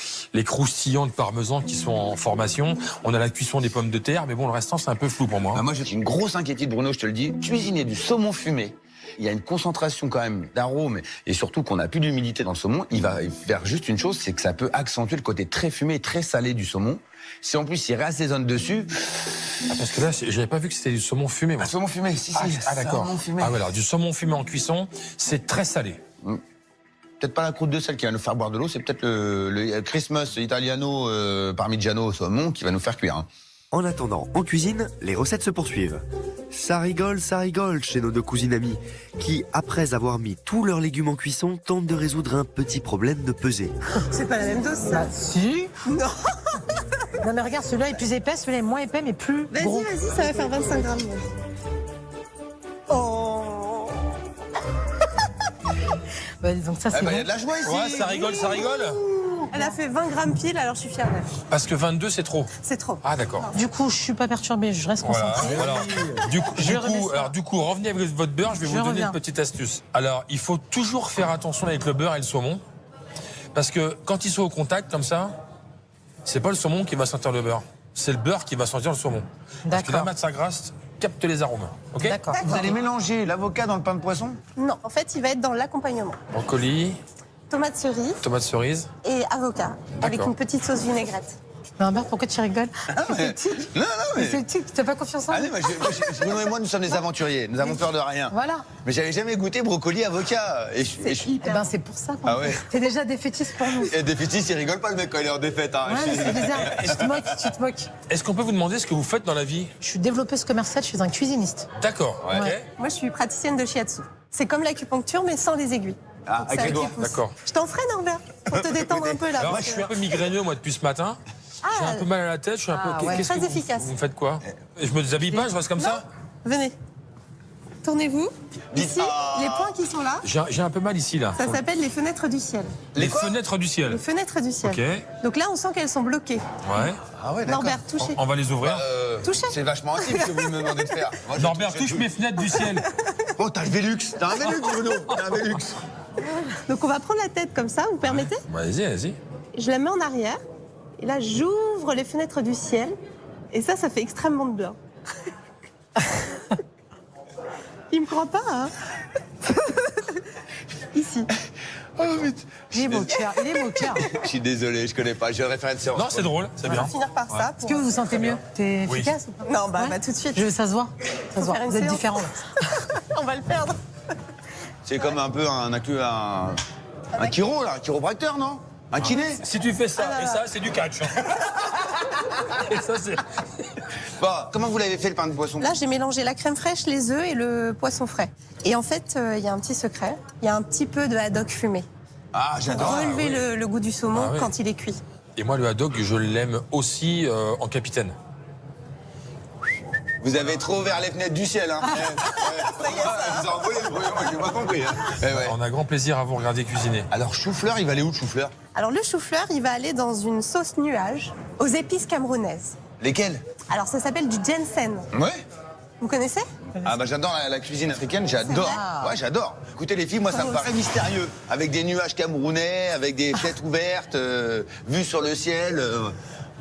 Speaker 3: croustillants de parmesan qui sont en formation. On a la cuisson des pommes de terre, mais bon, le restant, c'est un peu flou pour moi.
Speaker 2: Bah, moi, j'ai une grosse inquiétude, Bruno, je te le dis. Cuisiner du saumon fumé, il y a une concentration quand même d'arômes et surtout qu'on n'a plus d'humidité dans le saumon. Il va faire juste une chose, c'est que ça peut accentuer le côté très fumé et très salé du saumon. Si en plus il réassaisonne dessus...
Speaker 3: Ah, parce que là, j'avais pas vu que c'était du saumon fumé. Moi.
Speaker 2: Ah, saumon fumé, si,
Speaker 3: Ah, d'accord.
Speaker 2: Saumon fumé.
Speaker 3: Ah, ouais, alors du saumon fumé en cuisson, c'est très salé.
Speaker 2: Peut-être pas la croûte de sel qui va nous faire boire de l'eau, c'est peut-être le Christmas Italiano Parmigiano saumon qui va nous faire cuire. Hein.
Speaker 1: En attendant, en cuisine, les recettes se poursuivent. Ça rigole chez nos deux cousines amies, qui, après avoir mis tous leurs légumes en cuisson, tentent de résoudre un petit problème de pesée.
Speaker 4: C'est pas la même dose, ça.
Speaker 7: Bah, si.
Speaker 4: Non.
Speaker 7: Non, mais regarde, celui-là est plus épais, celui-là est moins épais, mais plus gros.
Speaker 4: Vas-y, ça va faire 25 grammes. Oh.
Speaker 7: Bah, donc ça, c'est
Speaker 2: Il y a
Speaker 7: bon.
Speaker 2: de la joie ici.
Speaker 3: Ouais, ça rigole.
Speaker 4: Elle a fait 20 grammes pile, alors je suis fière d'elle.
Speaker 3: Parce que 22, c'est trop.
Speaker 4: C'est trop.
Speaker 3: Ah, d'accord.
Speaker 7: Du coup, je suis pas perturbée, je reste
Speaker 3: Voilà.
Speaker 7: concentrée.
Speaker 3: Alors, du coup, revenez avec votre beurre, je vais vous donner
Speaker 7: reviens.
Speaker 3: une petite astuce. Alors, il faut toujours faire attention avec le beurre et le saumon. Parce que quand ils sont au contact, comme ça, c'est pas le saumon qui va sentir le beurre. C'est le beurre qui va sentir le saumon. Parce que la matière grasse capte les arômes. Ok ?
Speaker 7: D'accord.
Speaker 2: Vous allez mélanger l'avocat dans le pain de poisson?
Speaker 4: Non, en fait, il va être dans l'accompagnement.
Speaker 3: Brocoli,
Speaker 4: Tomate cerise
Speaker 3: tomate cerise.
Speaker 4: et avocat, avec une petite sauce vinaigrette.
Speaker 7: Mais Humbert, pourquoi tu rigoles?
Speaker 2: Non, non, mais...
Speaker 7: C'est le tic, t'as pas confiance en
Speaker 2: Allez,
Speaker 7: moi?
Speaker 2: Bruno et moi, nous sommes des aventuriers. Nous avons peur de rien.
Speaker 7: Voilà.
Speaker 2: Mais j'avais jamais goûté brocoli avocat.
Speaker 7: Eh ben, c'est pour ça.
Speaker 2: Ah ouais.
Speaker 7: T'es déjà défaitiste pour nous.
Speaker 2: Et défaitiste, il rigole pas le mec quand il est en défaite. Hein.
Speaker 7: Ouais, mais c'est bizarre. Tu te moques.
Speaker 3: Est-ce qu'on peut vous demander ce que vous faites dans la vie?
Speaker 7: Je suis développeuse commerciale, je suis un cuisiniste.
Speaker 3: D'accord.
Speaker 2: Ouais.
Speaker 3: Ok.
Speaker 4: Moi, je suis praticienne de shiatsu. C'est comme l'acupuncture, mais sans les aiguilles.
Speaker 2: Ah, avec les doigts.
Speaker 3: D'accord.
Speaker 4: Je t'en ferai, Norbert, pour te détendre un peu là.
Speaker 3: Alors moi, je suis un peu migraineux, moi, depuis ce matin. J'ai un peu mal à la tête, je suis un peu...
Speaker 4: ouais.
Speaker 3: Qu'est-ce
Speaker 4: Très
Speaker 3: que
Speaker 4: efficace.
Speaker 3: Vous faites quoi? Je me déshabille pas, je reste comme ça?
Speaker 4: Venez. Tournez-vous. Ici,
Speaker 2: Ah.
Speaker 4: les points qui sont là,
Speaker 3: J'ai un peu mal ici, là.
Speaker 4: ça s'appelle les fenêtres du ciel.
Speaker 3: Les fenêtres du ciel.
Speaker 4: Les fenêtres du ciel.
Speaker 3: Ok.
Speaker 4: Donc là, on sent qu'elles sont bloquées.
Speaker 3: Ouais.
Speaker 2: Ah ouais, d'accord.
Speaker 4: Norbert, touchez.
Speaker 3: On va les ouvrir.
Speaker 4: Touchez.
Speaker 2: C'est vachement intime ce que vous me demandez de faire. Moi, je
Speaker 3: Norbert, touche mes fenêtres du ciel.
Speaker 2: Oh, t'as le Velux. T'as un Velux, Bruno. T'as un Velux.
Speaker 4: Donc on va prendre la tête comme ça, vous permettez?
Speaker 3: Vas-y, vas-y.
Speaker 4: Je la mets en arrière. Et là, j'ouvre les fenêtres du ciel. Et ça fait extrêmement de bien. Il me croit pas, hein? Ici.
Speaker 2: Oh, mais...
Speaker 7: Il est moqueur, il est moqueur.
Speaker 2: Je suis désolé, je connais pas. Je devrais faire une séance.
Speaker 3: Non, c'est drôle, c'est
Speaker 4: On
Speaker 3: bien.
Speaker 4: va finir par ça.
Speaker 7: Est-ce que vous vous sentez mieux? T'es
Speaker 3: Oui.
Speaker 7: efficace ou pas?
Speaker 4: Non, bah,
Speaker 7: Ouais.
Speaker 4: bah tout de suite.
Speaker 7: Ça se voit. Ça se voit.
Speaker 4: faire une
Speaker 7: Vous êtes
Speaker 4: séance.
Speaker 7: différents là.
Speaker 4: On va le perdre.
Speaker 2: C'est comme un peu un chiro, là, un chiropracteur, non? Un kiné?
Speaker 3: Si tu fais ça et ça, c'est du catch. Et ça, c'est...
Speaker 2: Bon, comment vous l'avez fait le pain de poisson?
Speaker 4: Là, j'ai mélangé la crème fraîche, les œufs et le poisson frais. Et en fait, il y a un petit secret. Il y a un petit peu de haddock fumé.
Speaker 2: Ah,
Speaker 4: Pour
Speaker 2: j'adore.
Speaker 4: relever le goût du saumon
Speaker 3: Ah oui.
Speaker 4: quand il est cuit.
Speaker 3: Et moi, le haddock, je l'aime aussi en capitaine.
Speaker 2: Vous avez trop ouvert les fenêtres du ciel, hein. Vous avez envolé le premier, moi, j'ai pas compris. Hein. Ouais.
Speaker 3: On a grand plaisir à vous regarder cuisiner.
Speaker 2: Alors, chou-fleur, il va aller où, le chou-fleur?
Speaker 4: Alors, le chou-fleur, il va aller dans une sauce nuage aux épices camerounaises.
Speaker 2: Lesquels?
Speaker 4: Alors, ça s'appelle du ginseng.
Speaker 2: Ouais.
Speaker 4: Vous connaissez?
Speaker 2: Ah bah j'adore la cuisine africaine, j'adore. Ouais, j'adore. Écoutez les filles, moi ça me paraît mystérieux. Avec des nuages camerounais, avec des fenêtres ouvertes, vues sur le ciel.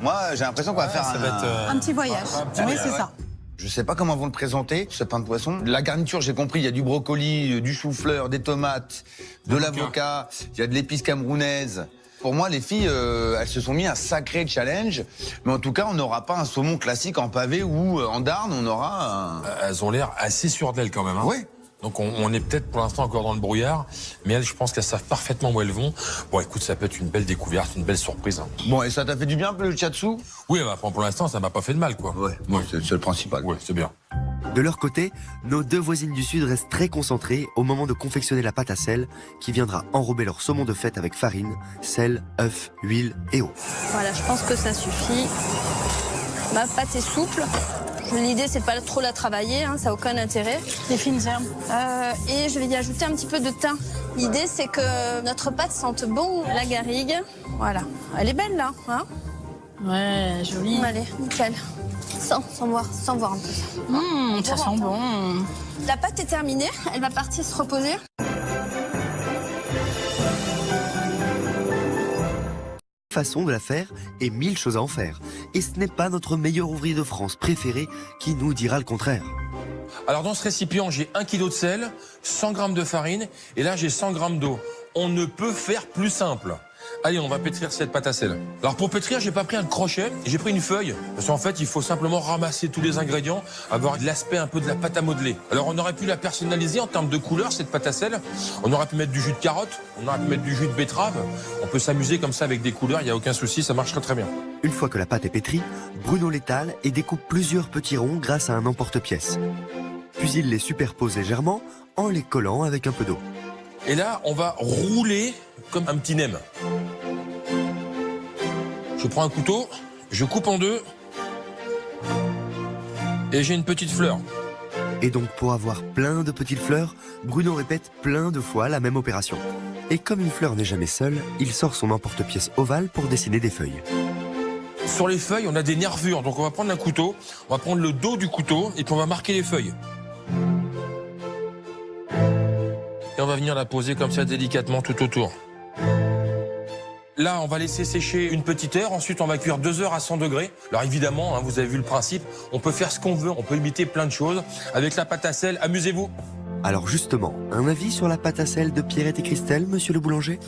Speaker 2: Moi j'ai l'impression qu'on va faire
Speaker 3: ça va être,
Speaker 4: un petit voyage.
Speaker 3: un petit
Speaker 4: Oui,
Speaker 3: voyage,
Speaker 4: c'est
Speaker 3: ouais.
Speaker 4: ça.
Speaker 2: Je sais pas comment vont le présenter, ce pain de poisson. La garniture, j'ai compris, il y a du brocoli, du chou-fleur, des tomates, de l'avocat, il y a de l'épice camerounaise. Pour moi, les filles, elles se sont mis un sacré challenge. Mais en tout cas, on n'aura pas un saumon classique en pavé ou en darne, on aura un...
Speaker 3: Elles ont l'air assez sûres d'elles quand même. Hein.
Speaker 2: Oui.
Speaker 3: Donc on est peut-être pour l'instant encore dans le brouillard, mais elles, je pense qu'elles savent parfaitement où elles vont. Bon, écoute, ça peut être une belle découverte, une belle surprise. Hein.
Speaker 2: Bon, et ça t'a fait du bien un peu le shiatsu?
Speaker 3: Oui, bah, pour l'instant, ça m'a pas fait de mal, quoi.
Speaker 2: Ouais, c'est le principal.
Speaker 3: Ouais, c'est bien.
Speaker 1: De leur côté, nos deux voisines du Sud restent très concentrées au moment de confectionner la pâte à sel qui viendra enrober leur saumon de fête avec farine, sel, œufs, huile et eau.
Speaker 5: Voilà, je pense que ça suffit. Ma pâte est souple. L'idée, c'est pas trop la travailler, hein, ça n'a aucun intérêt.
Speaker 10: Des fines herbes.
Speaker 5: Et je vais y ajouter un petit peu de thym. L'idée, c'est que notre pâte sente bon la garrigue. Voilà. Elle est belle, là. Hein,
Speaker 10: ouais, jolie.
Speaker 5: Allez, nickel. Sans voir un peu ça.
Speaker 10: Ça sent bon.
Speaker 5: La pâte est terminée. Elle va partir se reposer.
Speaker 1: Façon de la faire et 1000 choses à en faire. Et ce n'est pas notre meilleur ouvrier de France préféré qui nous dira le contraire.
Speaker 3: Alors dans ce récipient, j'ai 1 kg de sel, 100 g de farine, et là j'ai 100 g d'eau. On ne peut faire plus simple. Allez, on va pétrir cette pâte à sel. Alors pour pétrir, j'ai pas pris un crochet, j'ai pris une feuille. Parce qu'en fait, il faut simplement ramasser tous les ingrédients, avoir l'aspect un peu de la pâte à modeler. Alors on aurait pu la personnaliser en termes de couleur, cette pâte à sel. On aurait pu mettre du jus de carotte, on aurait pu mettre du jus de betterave. On peut s'amuser comme ça avec des couleurs, il n'y a aucun souci, ça marcherait très bien.
Speaker 1: Une fois que la pâte est pétrie, Bruno l'étale et découpe plusieurs petits ronds grâce à un emporte-pièce. Puis il les superpose légèrement en les collant avec un peu d'eau.
Speaker 3: Et là, on va rouler comme un petit nem. Je prends un couteau, je coupe en deux, et j'ai une petite fleur.
Speaker 1: Et donc pour avoir plein de petites fleurs, Bruno répète plein de fois la même opération. Et comme une fleur n'est jamais seule, il sort son emporte-pièce ovale pour dessiner des feuilles.
Speaker 3: Sur les feuilles, on a des nervures, donc on va prendre un couteau, on va prendre le dos du couteau, et puis on va marquer les feuilles. Et on va venir la poser comme ça délicatement tout autour. Là, on va laisser sécher une petite heure. Ensuite, on va cuire 2 heures à 100 degrés. Alors évidemment, hein, vous avez vu le principe, on peut faire ce qu'on veut, on peut imiter plein de choses. Avec la pâte à sel, amusez-vous.
Speaker 1: Alors justement, un avis sur la pâte à sel de Pierrette et Christelle, monsieur le boulanger?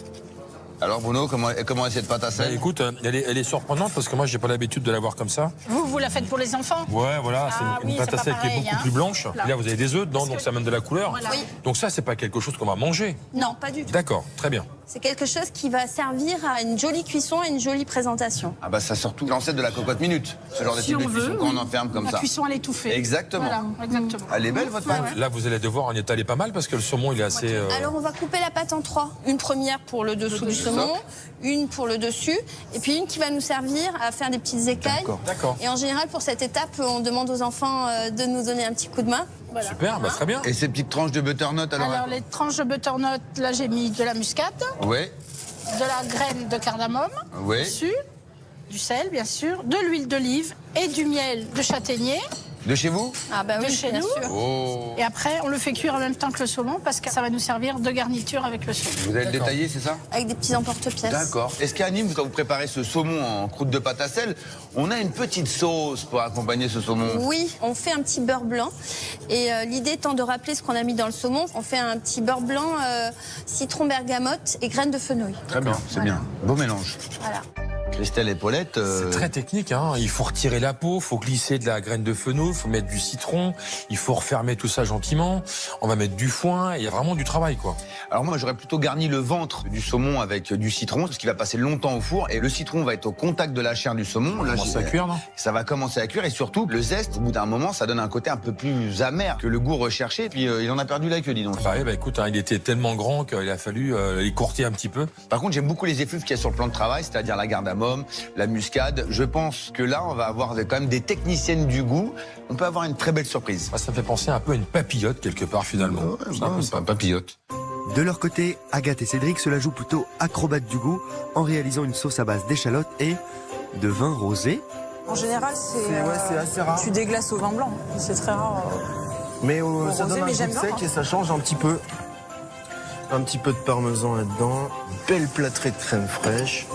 Speaker 2: Alors Bruno, comment est cette pâte à sel?
Speaker 3: Écoute, elle est surprenante parce que moi, j'ai pas l'habitude de la voir comme ça.
Speaker 10: Vous la faites pour les enfants?
Speaker 3: Ouais, voilà, c'est une pâte à sel qui est beaucoup plus blanche.
Speaker 10: Là.
Speaker 3: Et là, vous avez des œufs dedans, donc ça amène de la couleur.
Speaker 5: Voilà. Oui.
Speaker 3: Donc ça, c'est pas quelque chose qu'on va manger.
Speaker 5: Non, pas du tout.
Speaker 3: D'accord, très bien.
Speaker 5: C'est quelque chose qui va servir à une jolie cuisson et une jolie présentation.
Speaker 2: Ah bah ça sort tout l'ancêtre de la cocotte minute. Ce genre de type de cuisson quand on enferme comme ça.
Speaker 10: La cuisson à l'étouffée.
Speaker 2: Exactement.
Speaker 10: Voilà, exactement.
Speaker 2: Elle est belle votre pâte.
Speaker 3: Là, vous allez devoir en étaler pas mal parce que le saumon, il est assez...
Speaker 5: Alors on va couper la pâte en 3. Une première pour le dessous du saumon, une pour le dessus, et puis une qui va nous servir à faire des petites écailles.
Speaker 3: D'accord.
Speaker 5: Et en général, pour cette étape, on demande aux enfants de nous donner un petit coup de main.
Speaker 3: Voilà. Super, bah, très bien.
Speaker 2: Et ces petites tranches de butternut alors?
Speaker 10: Alors les tranches de butternut, là j'ai mis de la muscade,
Speaker 2: Ouais.
Speaker 10: de la graine de cardamome,
Speaker 2: Ouais.
Speaker 10: dessus, du sel bien sûr, de l'huile d'olive et du miel de châtaignier.
Speaker 2: De chez vous?
Speaker 5: Ah bah
Speaker 10: De
Speaker 5: oui,
Speaker 10: chez
Speaker 5: bien
Speaker 10: nous.
Speaker 5: sûr.
Speaker 2: Oh.
Speaker 10: Et après, on le fait cuire en même temps que le saumon parce que ça va nous servir de garniture avec le saumon.
Speaker 2: Vous allez le détailler, c'est ça?
Speaker 5: Avec des petits emporte-pièces.
Speaker 2: D'accord. Est-ce qu'à Nîmes, quand vous préparez ce saumon en croûte de pâte à sel, on a une petite sauce pour accompagner ce saumon?
Speaker 5: Oui, on fait un petit beurre blanc. Et l'idée étant de rappeler ce qu'on a mis dans le saumon, on fait un petit beurre blanc, citron bergamote et graines de fenouil.
Speaker 2: Très bien, c'est bien. Beau mélange.
Speaker 5: Voilà.
Speaker 2: Christelle et Paulette...
Speaker 3: C'est très technique, hein. Il faut retirer la peau, il faut glisser de la graine de fenouil, il faut mettre du citron, il faut refermer tout ça gentiment, on va mettre du foin, il y a vraiment du travail, quoi.
Speaker 2: Alors moi, j'aurais plutôt garni le ventre du saumon avec du citron, parce qu'il va passer longtemps au four, et le citron va être au contact de la chair du saumon.
Speaker 3: Ça commence à cuire, non?
Speaker 2: Ça va commencer à cuire, et surtout, le zeste, au bout d'un moment, ça donne un côté un peu plus amer que le goût recherché, et puis il en a perdu la queue, dis donc.
Speaker 3: Bah, écoute, hein, il était tellement grand qu'il a fallu écourter un petit peu.
Speaker 2: Par contre, j'aime beaucoup les effluves qu'il y a sur le plan de travail, c'est-à-dire la cardamome, la muscade. Je pense que là, on va avoir quand même des techniciennes du goût. On peut avoir une très belle surprise.
Speaker 3: Ça me fait penser un peu à une papillote, quelque part, finalement.
Speaker 2: C'est un peu ça, papillote.
Speaker 1: De leur côté, Agathe et Cédric se la jouent plutôt acrobates du goût en réalisant une sauce à base d'échalotes et de vin rosé.
Speaker 14: En général,
Speaker 12: c'est assez rare.
Speaker 14: tu déglaces au vin blanc. C'est très rare.
Speaker 12: Mais ça
Speaker 14: rosé,
Speaker 12: donne un
Speaker 14: mais
Speaker 12: goût
Speaker 14: j'aime
Speaker 12: sec
Speaker 14: bien,
Speaker 12: et ça change un petit peu. Un petit peu de parmesan là-dedans. Belle plâtrée de crème fraîche.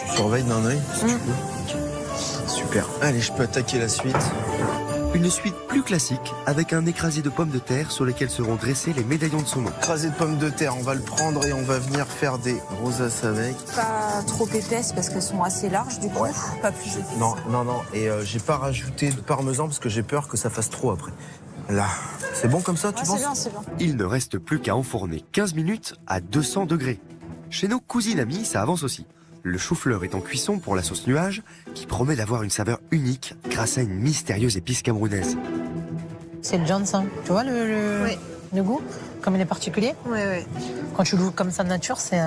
Speaker 12: Tu surveilles d'un œil, si tu veux. Super. Allez, je peux attaquer la suite.
Speaker 1: Une suite plus classique, avec un écrasé de pommes de terre sur lesquels seront dressés les médaillons de saumon.
Speaker 12: Écrasé de pommes de terre, on va le prendre et on va venir faire des rosaces avec.
Speaker 14: Pas trop épaisses parce qu'elles sont assez larges du coup.
Speaker 12: Ouais.
Speaker 14: Pas plus épaisses.
Speaker 12: Non. Et j'ai pas rajouté de parmesan parce que j'ai peur que ça fasse trop après. Là, c'est bon comme ça, tu penses?
Speaker 14: C'est bien.
Speaker 1: Il ne reste plus qu'à enfourner 15 minutes à 200 degrés. Chez nos cousines amies, ça avance aussi. Le chou-fleur est en cuisson pour la sauce nuage, qui promet d'avoir une saveur unique grâce à une mystérieuse épice camerounaise.
Speaker 7: C'est le ginseng. Tu vois le goût? Comme il est particulier?
Speaker 4: Oui.
Speaker 7: Quand tu le goûtes comme ça de nature, c'est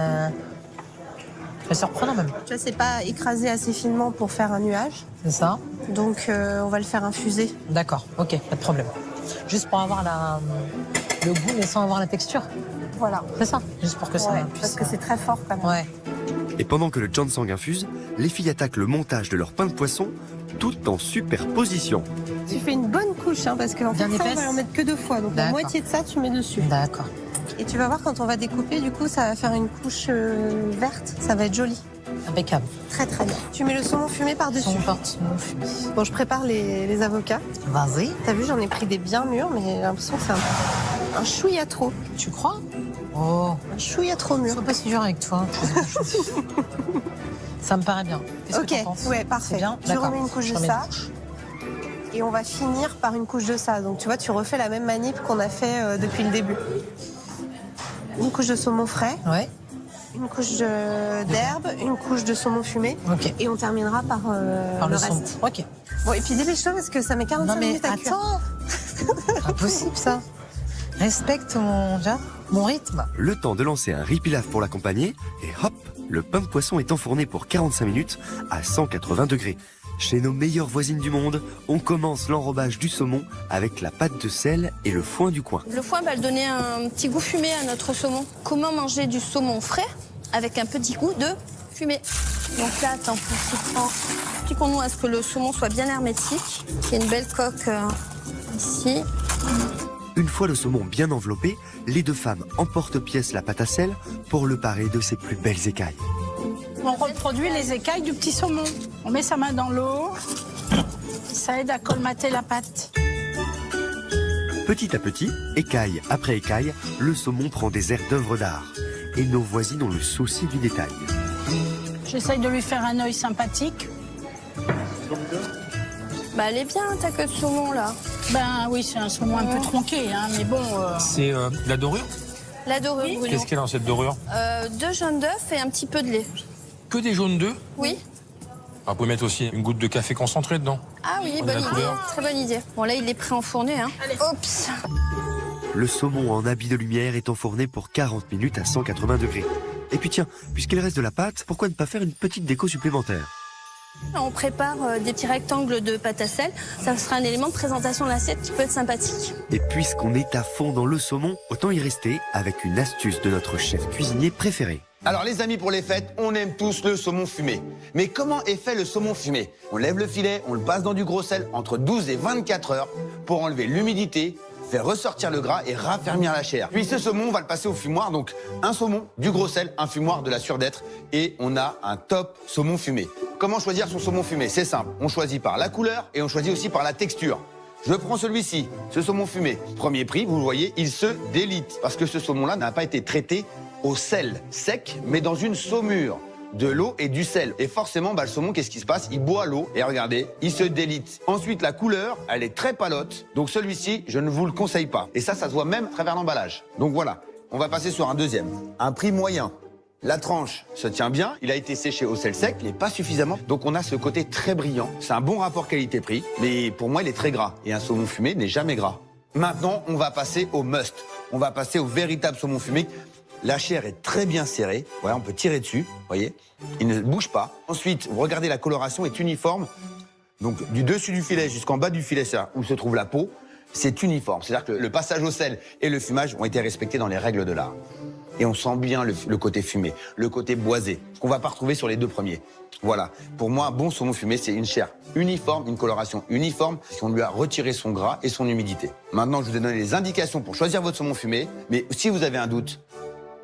Speaker 7: surprenant même.
Speaker 4: Tu vois, c'est pas écrasé assez finement pour faire un nuage.
Speaker 7: C'est ça?
Speaker 4: Donc, on va le faire infuser.
Speaker 7: D'accord, ok, pas de problème. Juste pour avoir le goût, mais sans avoir la texture.
Speaker 4: Voilà.
Speaker 7: C'est ça? Juste pour que ça puisse...
Speaker 4: Parce que c'est très fort quand même.
Speaker 7: Ouais.
Speaker 1: Et pendant que le ginseng infuse, les filles attaquent le montage de leur pain de poisson, tout en superposition.
Speaker 4: Tu fais une bonne couche, hein, parce qu'en fait, ça, on va en mettre que 2 fois. Donc, la moitié de ça, tu mets dessus.
Speaker 7: D'accord.
Speaker 4: Et tu vas voir, quand on va découper, du coup, ça va faire une couche verte. Ça va être joli.
Speaker 7: Impeccable.
Speaker 4: Très, très bien. Tu mets le saumon fumé par-dessus.
Speaker 7: Saumon fumé.
Speaker 4: Bon, je prépare les avocats.
Speaker 7: Vas-y.
Speaker 4: T'as vu, j'en ai pris des bien mûrs, mais j'ai l'impression que c'est un chouïa trop.
Speaker 7: Tu crois? Oh.
Speaker 4: Un chouïa trop mûr.
Speaker 7: Sois pas si dur avec toi. Ça me paraît bien.
Speaker 4: Ok, ouais, parfait.
Speaker 7: Bien.
Speaker 4: Je remets une couche de ça. Et on va finir par une couche de ça. Donc tu vois, tu refais la même manip qu'on a fait depuis le début. Une couche de saumon frais.
Speaker 7: Ouais.
Speaker 4: Une couche d'herbe, une couche de saumon fumé.
Speaker 7: Ok.
Speaker 4: Et on terminera par le reste.
Speaker 7: Ok.
Speaker 4: Bon, et puis dépêche-toi parce que ça met 45 minutes à cuire.
Speaker 7: Attends. Impossible ça. Respecte mon rythme.
Speaker 1: Le temps de lancer un riz pilaf pour l'accompagner, et hop, le pain de poisson est enfourné pour 45 minutes à 180 degrés. Chez nos meilleures voisines du monde, on commence l'enrobage du saumon avec la pâte de sel et le foin du coin.
Speaker 5: Le foin va donner un petit goût fumé à notre saumon. Comment manger du saumon frais avec un petit goût de fumée? Donc là, attends, expliquons-nous à ce que le saumon soit bien hermétique. Il y a une belle coque ici.
Speaker 1: Une fois le saumon bien enveloppé, les 2 femmes emportent-pièce la pâte à sel pour le parer de ses plus belles écailles.
Speaker 10: On reproduit les écailles du petit saumon. On met sa main dans l'eau. Ça aide à colmater la pâte.
Speaker 1: Petit à petit, écaille après écaille, le saumon prend des airs d'œuvre d'art. Et nos voisines ont le souci du détail.
Speaker 10: J'essaye de lui faire un œil sympathique.
Speaker 5: Bah elle est bien ta queue de saumon là.
Speaker 10: Ben oui, c'est un saumon un peu tronqué, hein, mais bon...
Speaker 3: C'est la dorure?
Speaker 5: La dorure, oui.
Speaker 3: Qu'est-ce qu'il y a dans cette dorure?
Speaker 5: 2 jaunes d'œufs et un petit peu de lait.
Speaker 3: Que des jaunes d'œufs?
Speaker 5: Oui.
Speaker 3: Ah, vous pouvez mettre aussi une goutte de café concentré dedans.
Speaker 5: Ah oui, bonne idée. Très bonne idée. Bon là, il est pré-enfourné. Hein. Oups.
Speaker 1: Le saumon en habit de lumière est enfourné pour 40 minutes à 180 degrés. Et puis tiens, puisqu'il reste de la pâte, pourquoi ne pas faire une petite déco supplémentaire?
Speaker 5: On prépare des petits rectangles de pâte à sel. Ça sera un élément de présentation de l'assiette qui peut être sympathique.
Speaker 1: Et puisqu'on est à fond dans le saumon, autant y rester avec une astuce de notre chef cuisinier préféré.
Speaker 2: Alors les amis, pour les fêtes, on aime tous le saumon fumé. Mais comment est fait le saumon fumé? On lève le filet, on le passe dans du gros sel entre 12 et 24 heures pour enlever l'humidité, faire ressortir le gras et raffermir la chair. Puis ce saumon, on va le passer au fumoir. Donc un saumon, du gros sel, un fumoir, de la surdêtre et on a un top saumon fumé. Comment choisir son saumon fumé? C'est simple, on choisit par la couleur et on choisit aussi par la texture. Je prends celui-ci, ce saumon fumé. Premier prix, vous le voyez, il se délite parce que ce saumon-là n'a pas été traité au sel sec, mais dans une saumure. De l'eau et du sel. Et forcément, le saumon, qu'est-ce qui se passe? Il boit l'eau et regardez, il se délite. Ensuite, la couleur, elle est très palote. Donc celui-ci, je ne vous le conseille pas. Et ça se voit même à travers l'emballage. Donc voilà, on va passer sur un deuxième. Un prix moyen. La tranche se tient bien, il a été séché au sel sec, mais pas suffisamment. Donc on a ce côté très brillant. C'est un bon rapport qualité-prix, mais pour moi, il est très gras. Et un saumon fumé n'est jamais gras. Maintenant, on va passer au must. On va passer au véritable saumon fumé. La chair est très bien serrée. Voilà, on peut tirer dessus, voyez. Il ne bouge pas. Ensuite, vous regardez, la coloration est uniforme. Donc, du dessus du filet jusqu'en bas du filet, ça, où se trouve la peau, c'est uniforme. C'est-à-dire que le passage au sel et le fumage ont été respectés dans les règles de l'art. Et on sent bien le côté fumé, le côté boisé, qu'on ne va pas retrouver sur les 2 premiers. Voilà. Pour moi, un bon saumon fumé, c'est une chair uniforme, une coloration uniforme, si on lui a retiré son gras et son humidité. Maintenant, je vous ai donné les indications pour choisir votre saumon fumé. Mais si vous avez un doute,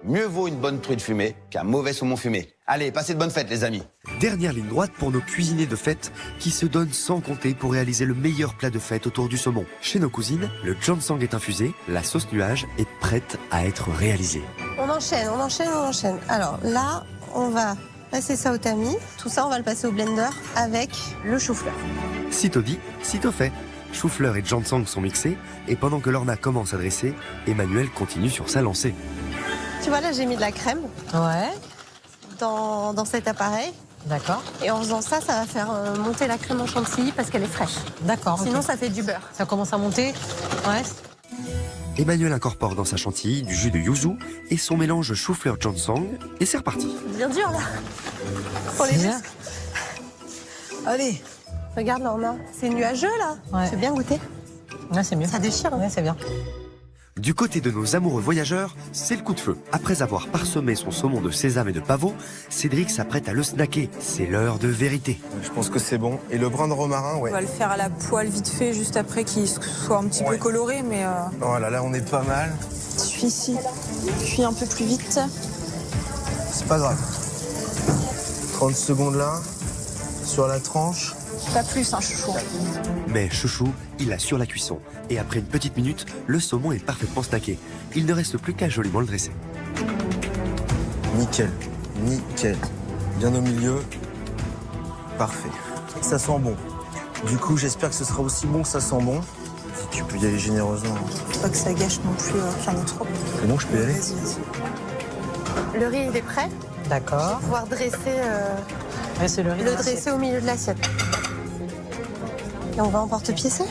Speaker 2: Mieux vaut une bonne truite fumée qu'un mauvais saumon fumé. Allez, passez de bonnes fêtes, les amis.
Speaker 1: Dernière ligne droite pour nos cuisiniers de fête qui se donnent sans compter pour réaliser le meilleur plat de fête autour du saumon. Chez nos cousines, le ginseng est infusé, la sauce nuage est prête à être réalisée.
Speaker 4: On enchaîne, on enchaîne, on enchaîne. Alors là, on va passer ça au tamis. Tout ça, on va le passer au blender avec le chou-fleur.
Speaker 1: Sitôt dit, sitôt fait. Chou-fleur et ginseng sont mixés et pendant que Lorna commence à dresser, Emmanuel continue sur sa lancée.
Speaker 4: Tu vois, là, j'ai mis de la crème.
Speaker 7: Ouais.
Speaker 4: Dans cet appareil.
Speaker 7: D'accord.
Speaker 4: Et en faisant ça, ça va faire monter la crème en chantilly parce qu'elle est fraîche.
Speaker 7: D'accord.
Speaker 4: Sinon,
Speaker 7: okay.
Speaker 4: ça fait du beurre.
Speaker 7: Ça commence à monter. Ouais.
Speaker 1: Emmanuel incorpore dans sa chantilly du jus de yuzu et son mélange chou-fleur ginseng et c'est reparti.
Speaker 4: Bien dur là. Pour les
Speaker 7: bien. Allez.
Speaker 4: Regarde Lorna, c'est nuageux là.
Speaker 7: Ouais.
Speaker 4: Tu veux bien goûter?
Speaker 7: Ouais, c'est mieux.
Speaker 4: Ça déchire.
Speaker 7: Ouais, c'est bien.
Speaker 1: Du côté de nos amoureux voyageurs, c'est le coup de feu. Après avoir parsemé son saumon de sésame et de pavot, Cédric s'apprête à le snacker. C'est l'heure de vérité.
Speaker 12: Je pense que c'est bon. Et le brin de romarin, ouais.
Speaker 8: On va le faire à la poêle vite fait, juste après qu'il soit un petit peu coloré, mais...
Speaker 12: Oh là là, on est pas mal.
Speaker 8: Celui-ci cuit un peu plus vite.
Speaker 12: C'est pas grave. 30 secondes là, sur la tranche.
Speaker 8: Pas plus, hein, chouchou.
Speaker 1: Mais chouchou, il assure la cuisson. Et après une petite minute, le saumon est parfaitement snacké. Il ne reste plus qu'à joliment le dresser.
Speaker 12: Nickel, nickel. Bien au milieu. Parfait. Ça sent bon. Du coup, j'espère que ce sera aussi bon que ça sent bon. Tu peux y aller généreusement.
Speaker 8: Faut pas que ça gâche non plus, j'en ai trop.
Speaker 12: C'est bon, je peux y aller?
Speaker 8: Vas-y, vas-y.
Speaker 4: Le riz, il est prêt.
Speaker 7: D'accord.
Speaker 4: Pouvoir dresser,
Speaker 7: Ouais, c'est le riz.
Speaker 4: le dresser au milieu de l'assiette. Et on va en porte-piécer.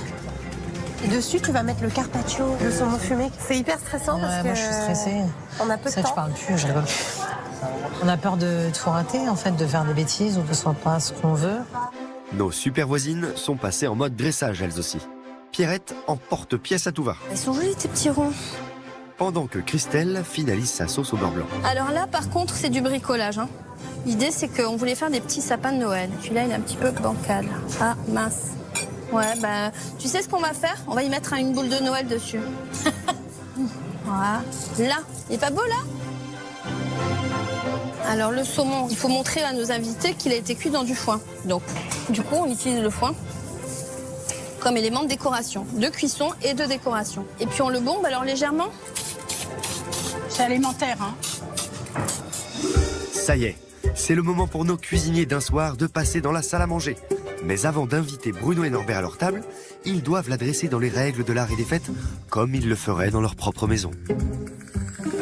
Speaker 4: Et dessus, tu vas mettre le carpaccio, le saumon fumé. C'est hyper stressant parce que
Speaker 7: moi, je suis stressée.
Speaker 4: On a peu de
Speaker 7: Ça,
Speaker 4: temps.
Speaker 7: je parle plus, je rigole plus. On a peur de tout rater, en fait, de faire des bêtises ou que ce soit pas ce qu'on veut.
Speaker 1: Nos super voisines sont passées en mode dressage elles aussi. Pierrette en porte-pièce à tout va.
Speaker 5: Ils sont jolis tes petits ronds.
Speaker 1: Pendant que Christelle finalise sa sauce au beurre blanc.
Speaker 5: Alors là, par contre, c'est du bricolage. Hein. L'idée, c'est qu'on voulait faire des petits sapins de Noël. Celui-là, il est un petit peu bancal. Ah, mince. Ouais, bah, tu sais ce qu'on va faire? On va y mettre une boule de Noël dessus. Voilà. Là. Il est pas beau, là? Alors, le saumon, il faut montrer à nos invités qu'il a été cuit dans du foin. Donc, du coup, on utilise le foin comme élément de décoration, de cuisson et de décoration. Et puis, on le bombe, alors légèrement.
Speaker 10: C'est alimentaire, hein.
Speaker 1: Ça y est, c'est le moment pour nos cuisiniers d'un soir de passer dans la salle à manger. Mais avant d'inviter Bruno et Norbert à leur table, ils doivent la dresser dans les règles de l'art et des fêtes, comme ils le feraient dans leur propre maison.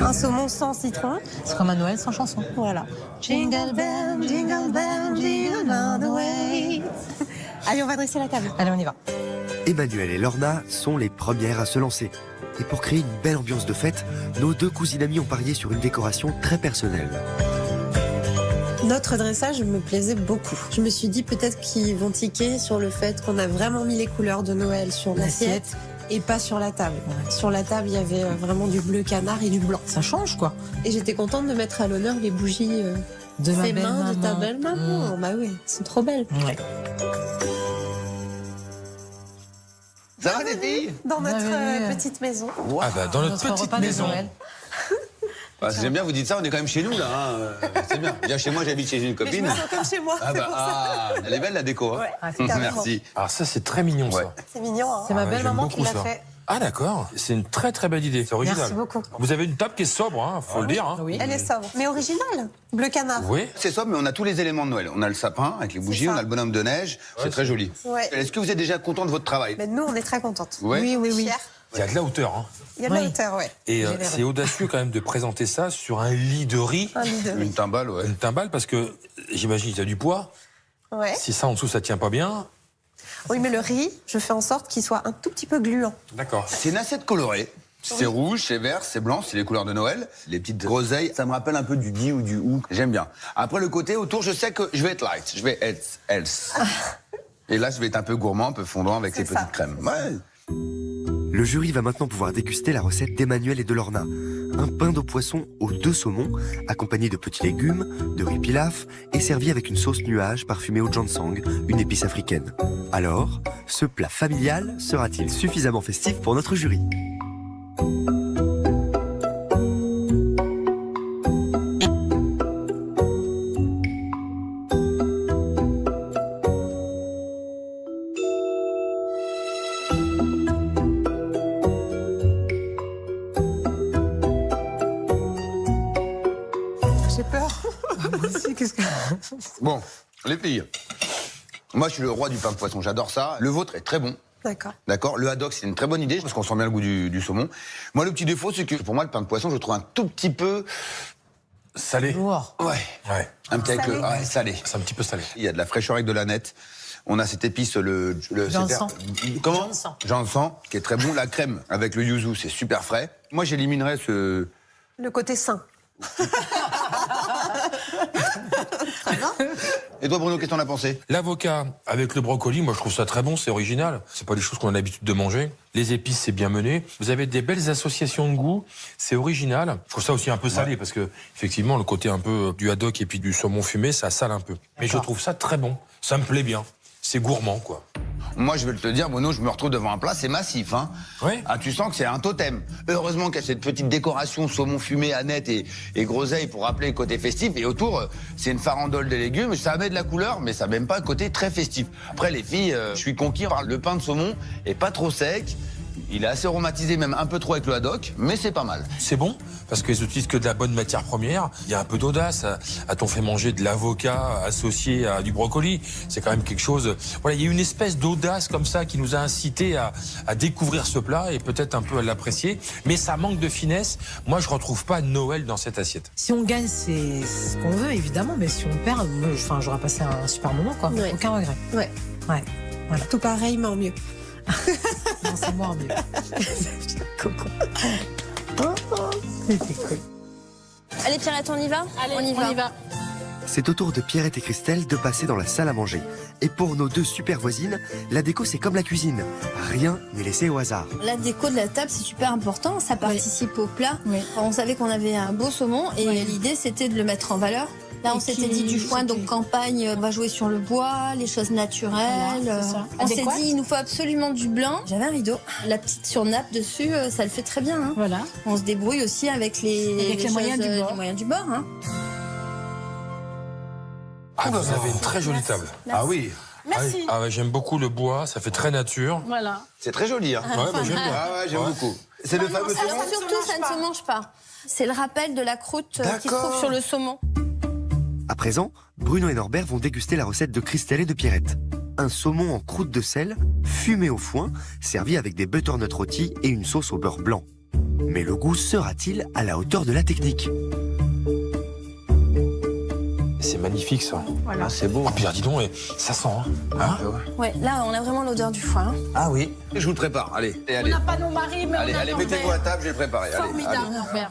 Speaker 4: Un saumon sans citron.
Speaker 7: C'est comme un Noël sans chanson.
Speaker 4: Voilà. Jingle bell, jingle all the way. Allez, on va dresser la table.
Speaker 7: Allez, on y va.
Speaker 1: Emmanuel et Lorna sont les premières à se lancer. Et pour créer une belle ambiance de fête, nos deux cousines amies ont parié sur une décoration très personnelle.
Speaker 4: Notre dressage me plaisait beaucoup. Je me suis dit peut-être qu'ils vont tiquer sur le fait qu'on a vraiment mis les couleurs de Noël sur l'assiette et pas sur la table. Ouais. Sur la table, il y avait vraiment du bleu canard et du blanc.
Speaker 7: Ça change, quoi.
Speaker 4: Et j'étais contente de mettre à l'honneur les bougies
Speaker 7: de ma belle
Speaker 4: mains,
Speaker 7: maman.
Speaker 4: de ta belle maman. Bah oui, c'est trop belle.
Speaker 7: Ouais.
Speaker 2: Ça va les filles?
Speaker 4: Dans notre petite maison.
Speaker 2: Wow.
Speaker 3: Ah bah dans notre petite maison.
Speaker 2: Bah, j'aime bien, vous dites ça, on est quand même chez nous là. Hein. C'est bien. Bien chez moi, j'habite chez une copine.
Speaker 4: Mais je me sens comme chez moi.
Speaker 2: Ah bah, elle est belle la déco. Hein.
Speaker 4: Ouais,
Speaker 2: merci.
Speaker 3: Alors ça c'est très mignon ça.
Speaker 4: C'est mignon. Hein.
Speaker 7: C'est ma belle maman qui l'a
Speaker 3: ça.
Speaker 7: fait.
Speaker 3: Ah d'accord, c'est une très très belle idée, c'est original.
Speaker 4: Merci beaucoup.
Speaker 3: Vous avez une table qui est sobre, hein, faut le dire. Hein.
Speaker 4: Oui. Elle est sobre, mais originale. Bleu canard.
Speaker 3: Oui.
Speaker 2: C'est sobre, mais on a tous les éléments de Noël. On a le sapin avec les bougies, on a le bonhomme de neige. C'est très joli.
Speaker 4: Ouais.
Speaker 2: Est-ce que vous êtes déjà content de votre travail?
Speaker 4: Mais nous, on est très contentes.
Speaker 2: Ouais.
Speaker 4: Oui.
Speaker 3: Il y a de la hauteur. Hein.
Speaker 4: Il y a de la hauteur, ouais.
Speaker 3: Et c'est audacieux quand même de présenter ça sur un lit de riz.
Speaker 4: Un lit de riz.
Speaker 2: Une timbale, ouais.
Speaker 3: Une timbale parce que j'imagine qu'il y a du poids.
Speaker 4: Ouais.
Speaker 3: Si ça en dessous ça tient pas bien.
Speaker 4: Oui, mais le riz, je fais en sorte qu'il soit un tout petit peu gluant.
Speaker 3: D'accord.
Speaker 2: C'est une assiette colorée. C'est rouge, c'est vert, c'est blanc, c'est les couleurs de Noël. Les petites groseilles, ça me rappelle un peu du di ou du ou. J'aime bien. Après, le côté autour, je sais que je vais être light, je vais être else. Et là, je vais être un peu gourmand, un peu fondant avec ces petites crèmes. Ouais.
Speaker 1: Le jury va maintenant pouvoir déguster la recette d'Emmanuel et de Lorna. Un pain de poisson aux 2 saumons, accompagné de petits légumes, de riz pilaf et servi avec une sauce nuage parfumée au ginseng, une épice africaine. Alors, ce plat familial sera-t-il suffisamment festif pour notre jury ?
Speaker 7: Qu'est-ce que...
Speaker 2: Bon, les filles, moi je suis le roi du pain de poisson, j'adore ça. Le vôtre est très bon.
Speaker 4: D'accord.
Speaker 2: D'accord. Le haddock, c'est une très bonne idée parce qu'on sent bien le goût du saumon. Moi, le petit défaut, c'est que pour moi, le pain de poisson, je le trouve un tout petit peu
Speaker 3: salé.
Speaker 7: Lourd.
Speaker 2: Ouais. Un petit avec le salé.
Speaker 3: C'est un petit peu salé.
Speaker 2: Il y a de la fraîcheur avec de la nette. On a cette épice,
Speaker 7: Jansan.
Speaker 2: Comment
Speaker 7: Jansan.
Speaker 2: Jansan, qui est très bon. La crème avec le yuzu, c'est super frais. Moi, j'éliminerais ce...
Speaker 4: Le côté sain.
Speaker 2: Et toi, Bruno, qu'est-ce que t'en as pensé?
Speaker 3: L'avocat avec le brocoli, moi je trouve ça très bon, c'est original. C'est pas des choses qu'on a l'habitude de manger. Les épices, c'est bien mené. Vous avez des belles associations de goût, c'est original. Je trouve ça aussi un peu salé parce que effectivement le côté un peu du haddock et puis du saumon fumé, ça sale un peu. Mais je trouve ça très bon. Ça me plaît bien. C'est gourmand, quoi.
Speaker 2: Moi, je vais te dire, Bruno, je me retrouve devant un plat, c'est massif, hein.
Speaker 3: Oui.
Speaker 2: Ah, tu sens que c'est un totem. Heureusement qu'il y a cette petite décoration saumon fumé, aneth et groseille pour rappeler le côté festif. Et autour, c'est une farandole de légumes. Ça met de la couleur, mais ça n'a même pas le côté très festif. Après, les filles, je suis conquis par le pain de saumon et pas trop sec. Il est assez aromatisé, même un peu trop avec le haddock, mais c'est pas mal.
Speaker 3: C'est bon, parce qu'ils n'utilisent que de la bonne matière première. Il y a un peu d'audace. A-t-on fait manger de l'avocat associé à du brocoli? C'est quand même quelque chose... Voilà, il y a une espèce d'audace comme ça qui nous a incité à découvrir ce plat et peut-être un peu à l'apprécier. Mais ça manque de finesse. Moi, je retrouve pas Noël dans cette assiette.
Speaker 7: Si on gagne, c'est ce qu'on veut, évidemment. Mais si on perd, j'aurais passé un super moment, quoi.
Speaker 4: Ouais.
Speaker 7: Aucun regret.
Speaker 4: Ouais.
Speaker 7: Ouais. Voilà.
Speaker 4: Tout pareil, mais en mieux.
Speaker 7: Non, c'est moi en mieux.
Speaker 4: Coco.
Speaker 7: C'était cool.
Speaker 5: Allez Pierrette, on y va?
Speaker 10: Allez, on y va.
Speaker 1: C'est au tour de Pierrette et Christelle de passer dans la salle à manger. Et pour nos deux super voisines, la déco c'est comme la cuisine. Rien n'est laissé au hasard.
Speaker 5: La déco de la table, c'est super important. Ça participe au plat.
Speaker 10: Oui.
Speaker 5: On savait qu'on avait un beau saumon et l'idée, c'était de le mettre en valeur. Là, on s'était dit du foin, donc campagne, on va jouer sur le bois, les choses naturelles.
Speaker 10: Voilà, c'est ça.
Speaker 5: On s'est
Speaker 10: Adéquate.
Speaker 5: dit, il nous faut absolument du blanc. J'avais un rideau. La petite surnappe dessus, ça le fait très bien. Hein.
Speaker 10: Voilà.
Speaker 5: On se débrouille aussi avec les
Speaker 10: moyens du bord.
Speaker 5: les moyens du bord. Hein.
Speaker 3: Ah, vous avez une très jolie table.
Speaker 5: Merci.
Speaker 2: Ah oui.
Speaker 10: Merci.
Speaker 3: Ah ouais, j'aime beaucoup le bois, ça fait très nature.
Speaker 10: Voilà.
Speaker 2: C'est très joli, hein.
Speaker 3: Ouais, bah, j'aime bien.
Speaker 2: Ah ouais, j'aime beaucoup. C'est le fameux saumon.
Speaker 5: Alors surtout, ça ne se mange pas. C'est le rappel de la croûte qui se
Speaker 2: D'accord.
Speaker 5: trouve sur le saumon.
Speaker 1: À présent, Bruno et Norbert vont déguster la recette de Christelle et de Pierrette. Un saumon en croûte de sel, fumé au foin, servi avec des butternuts rôtis et une sauce au beurre blanc. Mais le goût sera-t-il à la hauteur de la technique?
Speaker 3: C'est magnifique, ça.
Speaker 10: Voilà.
Speaker 2: Ah, c'est beau.
Speaker 3: Ah, puis dis donc, ça sent, hein.
Speaker 2: Ah,
Speaker 5: Ouais, là, on a vraiment l'odeur du foin. Hein.
Speaker 2: ah oui. Je vous le prépare, allez. Et
Speaker 10: On
Speaker 2: allez.
Speaker 10: n'a pas nos maris, mais
Speaker 2: Allez,
Speaker 10: on a
Speaker 2: allez,
Speaker 10: Norbert.
Speaker 2: mettez-vous à table, je vais le préparer. Allez,
Speaker 10: Formidable,
Speaker 2: allez.
Speaker 10: Norbert.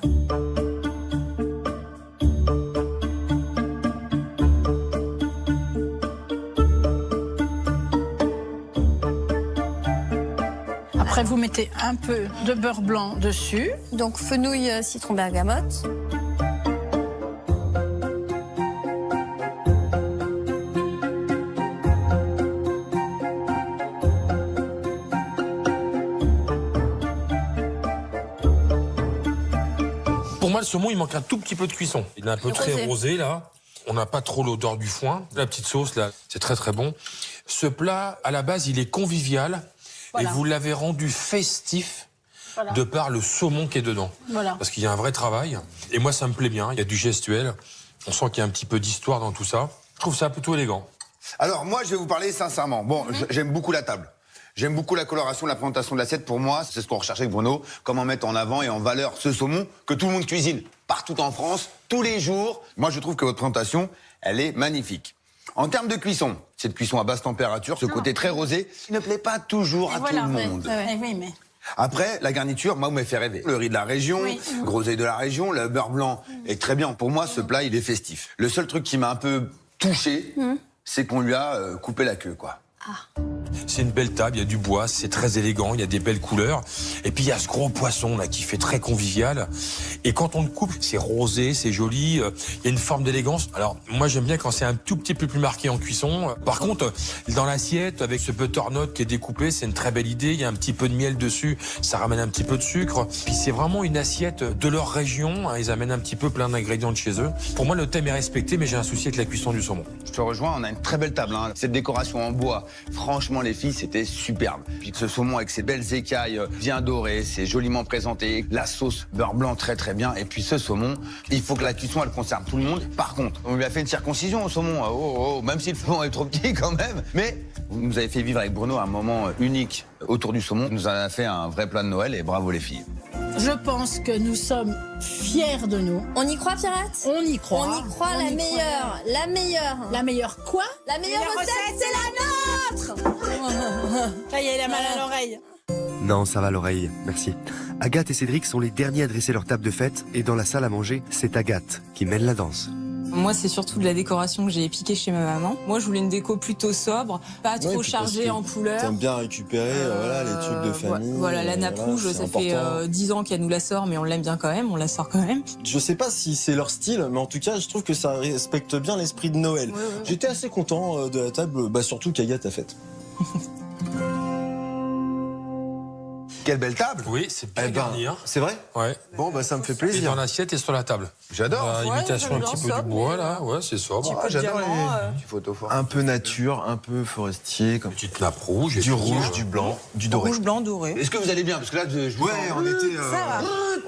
Speaker 10: Après, vous mettez un peu de beurre blanc dessus.
Speaker 5: Donc fenouil, citron, bergamote.
Speaker 3: Pour moi, le saumon, il manque un tout petit peu de cuisson. Il est un peu très rosé, là. On n'a pas trop l'odeur du foin. La petite sauce, là, c'est très, très bon. Ce plat, à la base, il est convivial.
Speaker 10: Voilà.
Speaker 3: Et vous l'avez rendu festif
Speaker 10: Voilà.
Speaker 3: de par le saumon qui est dedans.
Speaker 10: Voilà.
Speaker 3: Parce qu'il y a un vrai travail. Et moi, ça me plaît bien. Il y a du gestuel. On sent qu'il y a un petit peu d'histoire dans tout ça. Je trouve ça plutôt élégant.
Speaker 2: Alors, moi, je vais vous parler sincèrement. Bon, j'aime beaucoup la table. J'aime beaucoup la coloration, la présentation de l'assiette. Pour moi, c'est ce qu'on recherchait avec Bruno. Comment mettre en avant et en valeur ce saumon que tout le monde cuisine partout en France, tous les jours. Moi, je trouve que votre présentation, elle est magnifique. En termes de cuisson, cette cuisson à basse température, ce côté très rosé, ne plaît pas toujours à tout le monde.
Speaker 10: Oui, mais...
Speaker 2: Après, la garniture, moi, vous m'avez fait rêver. Le riz de la région, groseille de la région, le beurre blanc est très bien. Pour moi, ce plat, il est festif. Le seul truc qui m'a un peu touché, c'est qu'on lui a coupé la queue, quoi.
Speaker 3: C'est une belle table, il y a du bois, c'est très élégant, il y a des belles couleurs. Et puis il y a ce gros poisson là qui fait très convivial. Et quand on le coupe, c'est rosé, c'est joli, il y a une forme d'élégance. Alors moi j'aime bien quand c'est un tout petit peu plus marqué en cuisson. Par contre, dans l'assiette, avec ce butternut qui est découpé, c'est une très belle idée. Il y a un petit peu de miel dessus, ça ramène un petit peu de sucre. Puis c'est vraiment une assiette de leur région, hein, ils amènent un petit peu plein d'ingrédients de chez eux. Pour moi le thème est respecté, mais j'ai un souci avec la cuisson du saumon.
Speaker 2: Je te rejoins, on a une très belle table, hein. Cette décoration en bois, franchement les filles, c'était superbe. Puis ce saumon avec ses belles écailles bien dorées, c'est joliment présenté. La sauce beurre blanc très très bien. Et puis ce saumon, il faut que la cuisson, elle concerne tout le monde. Par contre, on lui a fait une circoncision au saumon. Même si le saumon est trop petit quand même. Mais vous nous avez fait vivre avec Bruno un moment unique autour du saumon. Nous en a fait un vrai plat de Noël et bravo les filles.
Speaker 10: Je pense que nous sommes fiers de nous.
Speaker 5: On y croit, Pierrette?
Speaker 10: On y croit.
Speaker 5: On y croit, la meilleure. La meilleure.
Speaker 10: La meilleure quoi?
Speaker 5: La meilleure recette, c'est la nôtre.
Speaker 10: Ça y est, il a mal à l'oreille.
Speaker 1: Non, ça va l'oreille, merci. Agathe et Cédric sont les derniers à dresser leur table de fête et dans la salle à manger, c'est Agathe qui mène la danse.
Speaker 8: Moi, c'est surtout de la décoration que j'ai piquée chez ma maman. Moi, je voulais une déco plutôt sobre, pas trop chargée en couleurs.
Speaker 9: T'aimes bien récupérer voilà, les trucs de famille.
Speaker 8: Voilà, la nappe rouge, ça fait 10 ans qu'elle nous la sort, mais on l'aime bien quand même, on la sort quand même.
Speaker 9: Je sais pas si c'est leur style, mais en tout cas, je trouve que ça respecte bien l'esprit de Noël.
Speaker 8: Ouais.
Speaker 9: J'étais assez content de la table, surtout qu'Agathe a faite.
Speaker 2: Quelle belle table!
Speaker 3: Oui, c'est bien garni. Hein.
Speaker 9: C'est vrai?
Speaker 3: Ouais.
Speaker 9: Bon, ça me fait
Speaker 3: Et
Speaker 9: plaisir.
Speaker 3: dans l'assiette et sur la table.
Speaker 2: J'adore.
Speaker 3: Imitation un petit peu du bois, là. Ouais, c'est sobre.
Speaker 2: J'adore les petits photos forts.
Speaker 9: Un peu nature, un peu forestier. Comme...
Speaker 3: Petite nappe rouge.
Speaker 9: Du rouge, du blanc, du doré.
Speaker 8: Rouge, blanc, doré.
Speaker 2: Est-ce que vous allez bien? Parce que là,
Speaker 9: Ouais, on était...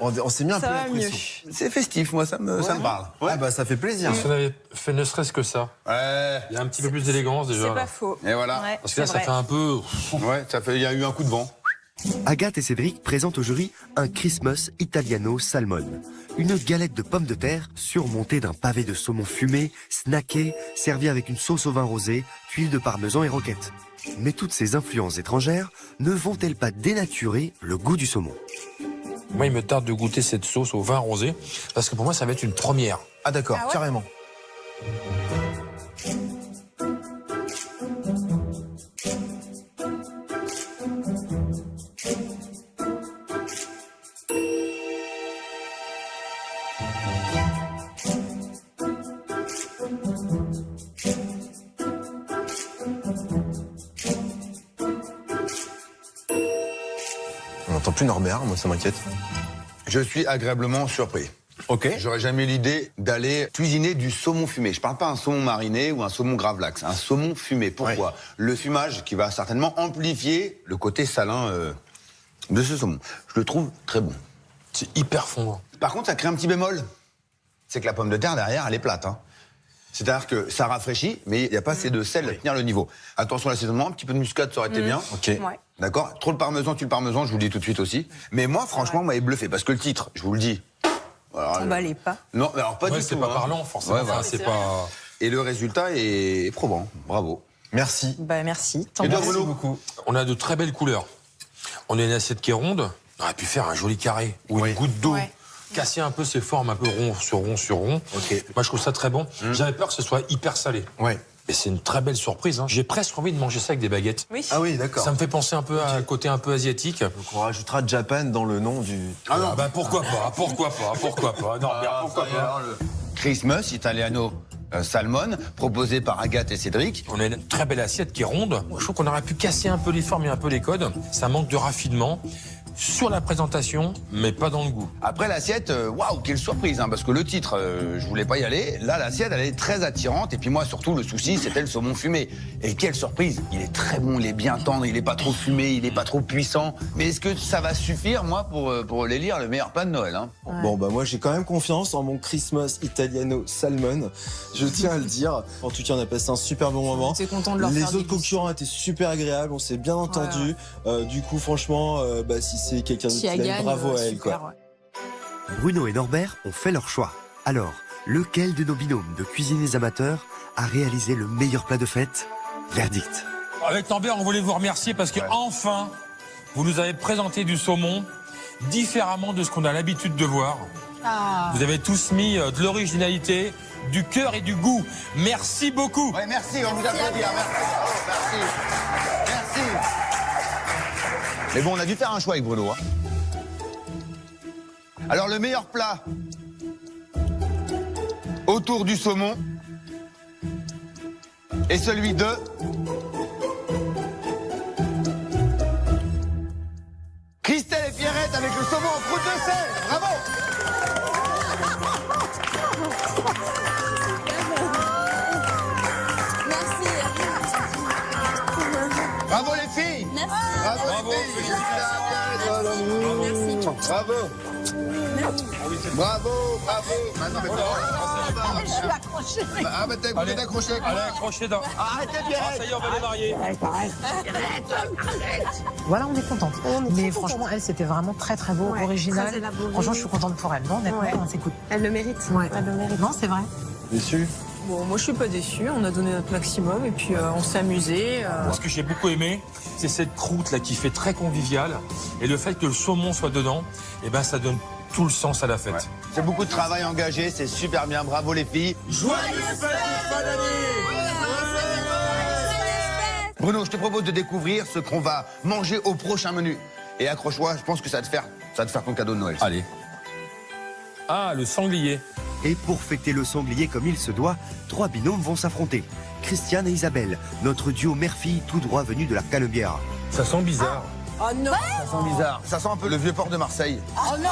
Speaker 9: On s'est mis un peu la pression.
Speaker 2: C'est festif, moi, ça me parle.
Speaker 9: Ouais, ça fait plaisir.
Speaker 3: Si on avait fait ne serait-ce que ça.
Speaker 2: Ouais.
Speaker 3: Il y a un petit peu plus d'élégance déjà.
Speaker 8: C'est
Speaker 3: là.
Speaker 8: pas faux.
Speaker 2: Et voilà.
Speaker 8: Ouais,
Speaker 3: Parce que là, ça fait un peu...
Speaker 2: Ouais, il y a eu un coup de vent.
Speaker 1: Agathe et Cédric présentent au jury un Christmas Italiano Salmon. Une galette de pommes de terre surmontée d'un pavé de saumon fumé, snacké, servi avec une sauce au vin rosé, tuile de parmesan et roquette. Mais toutes ces influences étrangères ne vont-elles pas dénaturer le goût du saumon?
Speaker 3: Moi, il me tarde de goûter cette sauce au vin rosé, parce que pour moi, ça va être une première.
Speaker 9: Ah d'accord, carrément. On n'entend plus Norbert, moi ça m'inquiète.
Speaker 2: Je suis agréablement surpris.
Speaker 9: Ok.
Speaker 2: J'aurais jamais eu l'idée d'aller cuisiner du saumon fumé. Je parle pas un saumon mariné ou un saumon gravlax, un saumon fumé. Pourquoi? Le fumage qui va certainement amplifier le côté salin de ce saumon. Je le trouve très bon.
Speaker 3: C'est hyper fondant.
Speaker 2: Par contre, ça crée un petit bémol. C'est que la pomme de terre derrière, elle est plate. Hein. C'est-à-dire que ça rafraîchit, mais il n'y a pas assez de sel à tenir le niveau. Attention à l'assaisonnement, un petit peu de muscade, ça aurait été bien.
Speaker 9: Ok.
Speaker 8: Ouais.
Speaker 2: D'accord? Trop de parmesan, tue le parmesan, je vous le dis tout de suite aussi. Mais moi, franchement, m'avait bluffé, parce que le titre, je vous le dis...
Speaker 8: On emballez pas.
Speaker 2: Non, mais alors pas du tout.
Speaker 3: C'est pas parlant, forcément.
Speaker 2: Ouais, voilà.
Speaker 3: C'est pas...
Speaker 2: Et le résultat est probant. Bravo.
Speaker 9: Merci.
Speaker 8: Merci.
Speaker 2: Et toi,
Speaker 9: Merci
Speaker 2: Bruno?
Speaker 9: beaucoup.
Speaker 3: On a de très belles couleurs. On a une assiette qui est ronde. On aurait pu faire un joli carré ou une goutte d'eau.
Speaker 8: Ouais.
Speaker 3: Casser un peu ces formes un peu rond sur rond sur rond.
Speaker 2: Ok.
Speaker 3: Moi, je trouve ça très bon. J'avais peur que ce soit hyper salé.
Speaker 9: Ouais.
Speaker 3: Et c'est une très belle surprise. Hein. J'ai presque envie de manger ça avec des baguettes.
Speaker 8: Oui.
Speaker 9: Ah oui, d'accord.
Speaker 3: Ça me fait penser un peu à un côté un peu asiatique.
Speaker 9: Donc on rajoutera Japan dans le nom du...
Speaker 2: Ah non,
Speaker 3: Pourquoi pas? Pourquoi pas? Non, pourquoi pas?
Speaker 2: Christmas Italiano Salmon, proposé par Agathe et Cédric.
Speaker 3: On a une très belle assiette qui est ronde. Je trouve qu'on aurait pu casser un peu les formes et un peu les codes. Ça manque de raffinement sur la présentation, mais pas dans le goût.
Speaker 2: Après l'assiette, waouh, quelle surprise, hein, parce que le titre, je voulais pas y aller. Là, l'assiette, elle est très attirante. Et puis moi, surtout, le souci, c'était le saumon fumé. Et quelle surprise, il est très bon, il est bien tendre, il est pas trop fumé, il est pas trop puissant. Mais est-ce que ça va suffire, moi, pour élire le meilleur plat de Noël, hein?
Speaker 9: Bon, moi j'ai quand même confiance en mon Christmas Italiano Salmon. Je tiens à le dire. En tout cas, on a passé un super bon moment.
Speaker 8: T'es content de leur
Speaker 9: Les
Speaker 8: faire
Speaker 9: autres
Speaker 8: déguster.
Speaker 9: concurrents étaient super agréables, on s'est bien entendu. Du coup, franchement, si c'est quelqu'un d'autre qui gagne, bravo à elle, quoi.
Speaker 1: Bruno et Norbert ont fait leur choix. Alors, lequel de nos binômes de cuisiniers amateurs a réalisé le meilleur plat de fête? Verdict.
Speaker 3: Avec Norbert, on voulait vous remercier parce que enfin, vous nous avez présenté du saumon différemment de ce qu'on a l'habitude de voir. Vous avez tous mis de l'originalité, du cœur et du goût. Merci beaucoup.
Speaker 2: Ouais, merci, on vous applaudit. Merci. Merci. Mais bon, on a dû faire un choix avec Bruno. Hein. Alors, le meilleur plat autour du saumon est celui de... Christelle et Pierrette avec le saumon en croûte de sel. Bravo. Bravo les filles.
Speaker 5: Merci.
Speaker 2: Bravo les filles.
Speaker 5: Merci.
Speaker 2: Bravo. Bravo, bravo. Maintenant,
Speaker 10: Je suis accrochée.
Speaker 2: Ah, bah t'es accroché avec moi.
Speaker 3: Allez, accrochez dans.
Speaker 2: Arrêtez,
Speaker 3: Ah,
Speaker 2: Pierrette.
Speaker 3: ça y est, on va les marier.
Speaker 7: Voilà, on est contente. Mais franchement, elle, c'était vraiment très très beau, original.
Speaker 4: très élaboré.
Speaker 7: Franchement, je suis contente pour elle. Non, honnêtement,
Speaker 4: Ouais.
Speaker 7: c'est cool.
Speaker 4: Elle le mérite.
Speaker 7: Ouais.
Speaker 4: Elle le mérite.
Speaker 7: Non, c'est vrai.
Speaker 12: Déçu?
Speaker 8: Bon, moi je suis pas déçue, on a donné notre maximum et puis on s'est amusé.
Speaker 3: Ce que j'ai beaucoup aimé, c'est cette croûte là qui fait très conviviale. Et le fait que le saumon soit dedans, eh ben, ça donne tout le sens à la fête.
Speaker 2: Ouais. C'est beaucoup de travail engagé, c'est super bien. Bravo les filles. Joyeux fête de fin d'année. Bruno, je te propose de découvrir ce qu'on va manger au prochain menu. Et accroche-toi, je pense que ça va te faire ton cadeau de Noël.
Speaker 3: Allez. Ah, le sanglier.
Speaker 1: Et pour fêter le sanglier comme il se doit, 3 binômes vont s'affronter. Christiane et Isabelle, notre duo mère-fille tout droit venu de la Canebière.
Speaker 3: Ça sent bizarre.
Speaker 8: Oh non.
Speaker 2: Ça sent bizarre. Ça sent un peu le vieux port de Marseille.
Speaker 10: Oh non.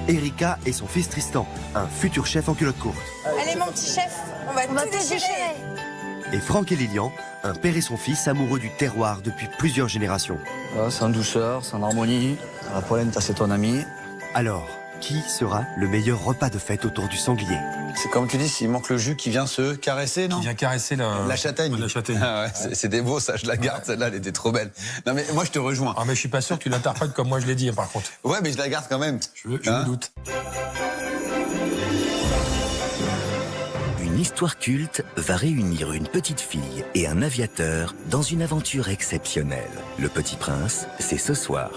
Speaker 1: Erika et son fils Tristan, un futur chef en culotte courte.
Speaker 14: Allez, mon petit chef, on va tout déchirer.
Speaker 1: Et Franck et Lilian, un père et son fils amoureux du terroir depuis plusieurs générations.
Speaker 15: C'est en douceur, c'est en harmonie. La polenta, c'est ton ami.
Speaker 1: Alors, qui sera le meilleur repas de fête autour du sanglier?
Speaker 2: C'est comme tu dis, s'il manque le jus qui vient se caresser, non?
Speaker 3: Qui vient caresser
Speaker 2: la châtaigne.
Speaker 3: La châtaigne.
Speaker 2: Ah ouais, c'était beau, ça, je la garde, celle-là, elle était trop belle. Non mais moi je te rejoins.
Speaker 3: Ah mais je suis pas sûr que tu l'interprètes comme moi je l'ai dit par contre.
Speaker 2: Ouais mais je la garde quand même.
Speaker 3: Je me doute.
Speaker 16: Une histoire culte va réunir une petite fille et un aviateur dans une aventure exceptionnelle. Le Petit Prince, c'est ce soir.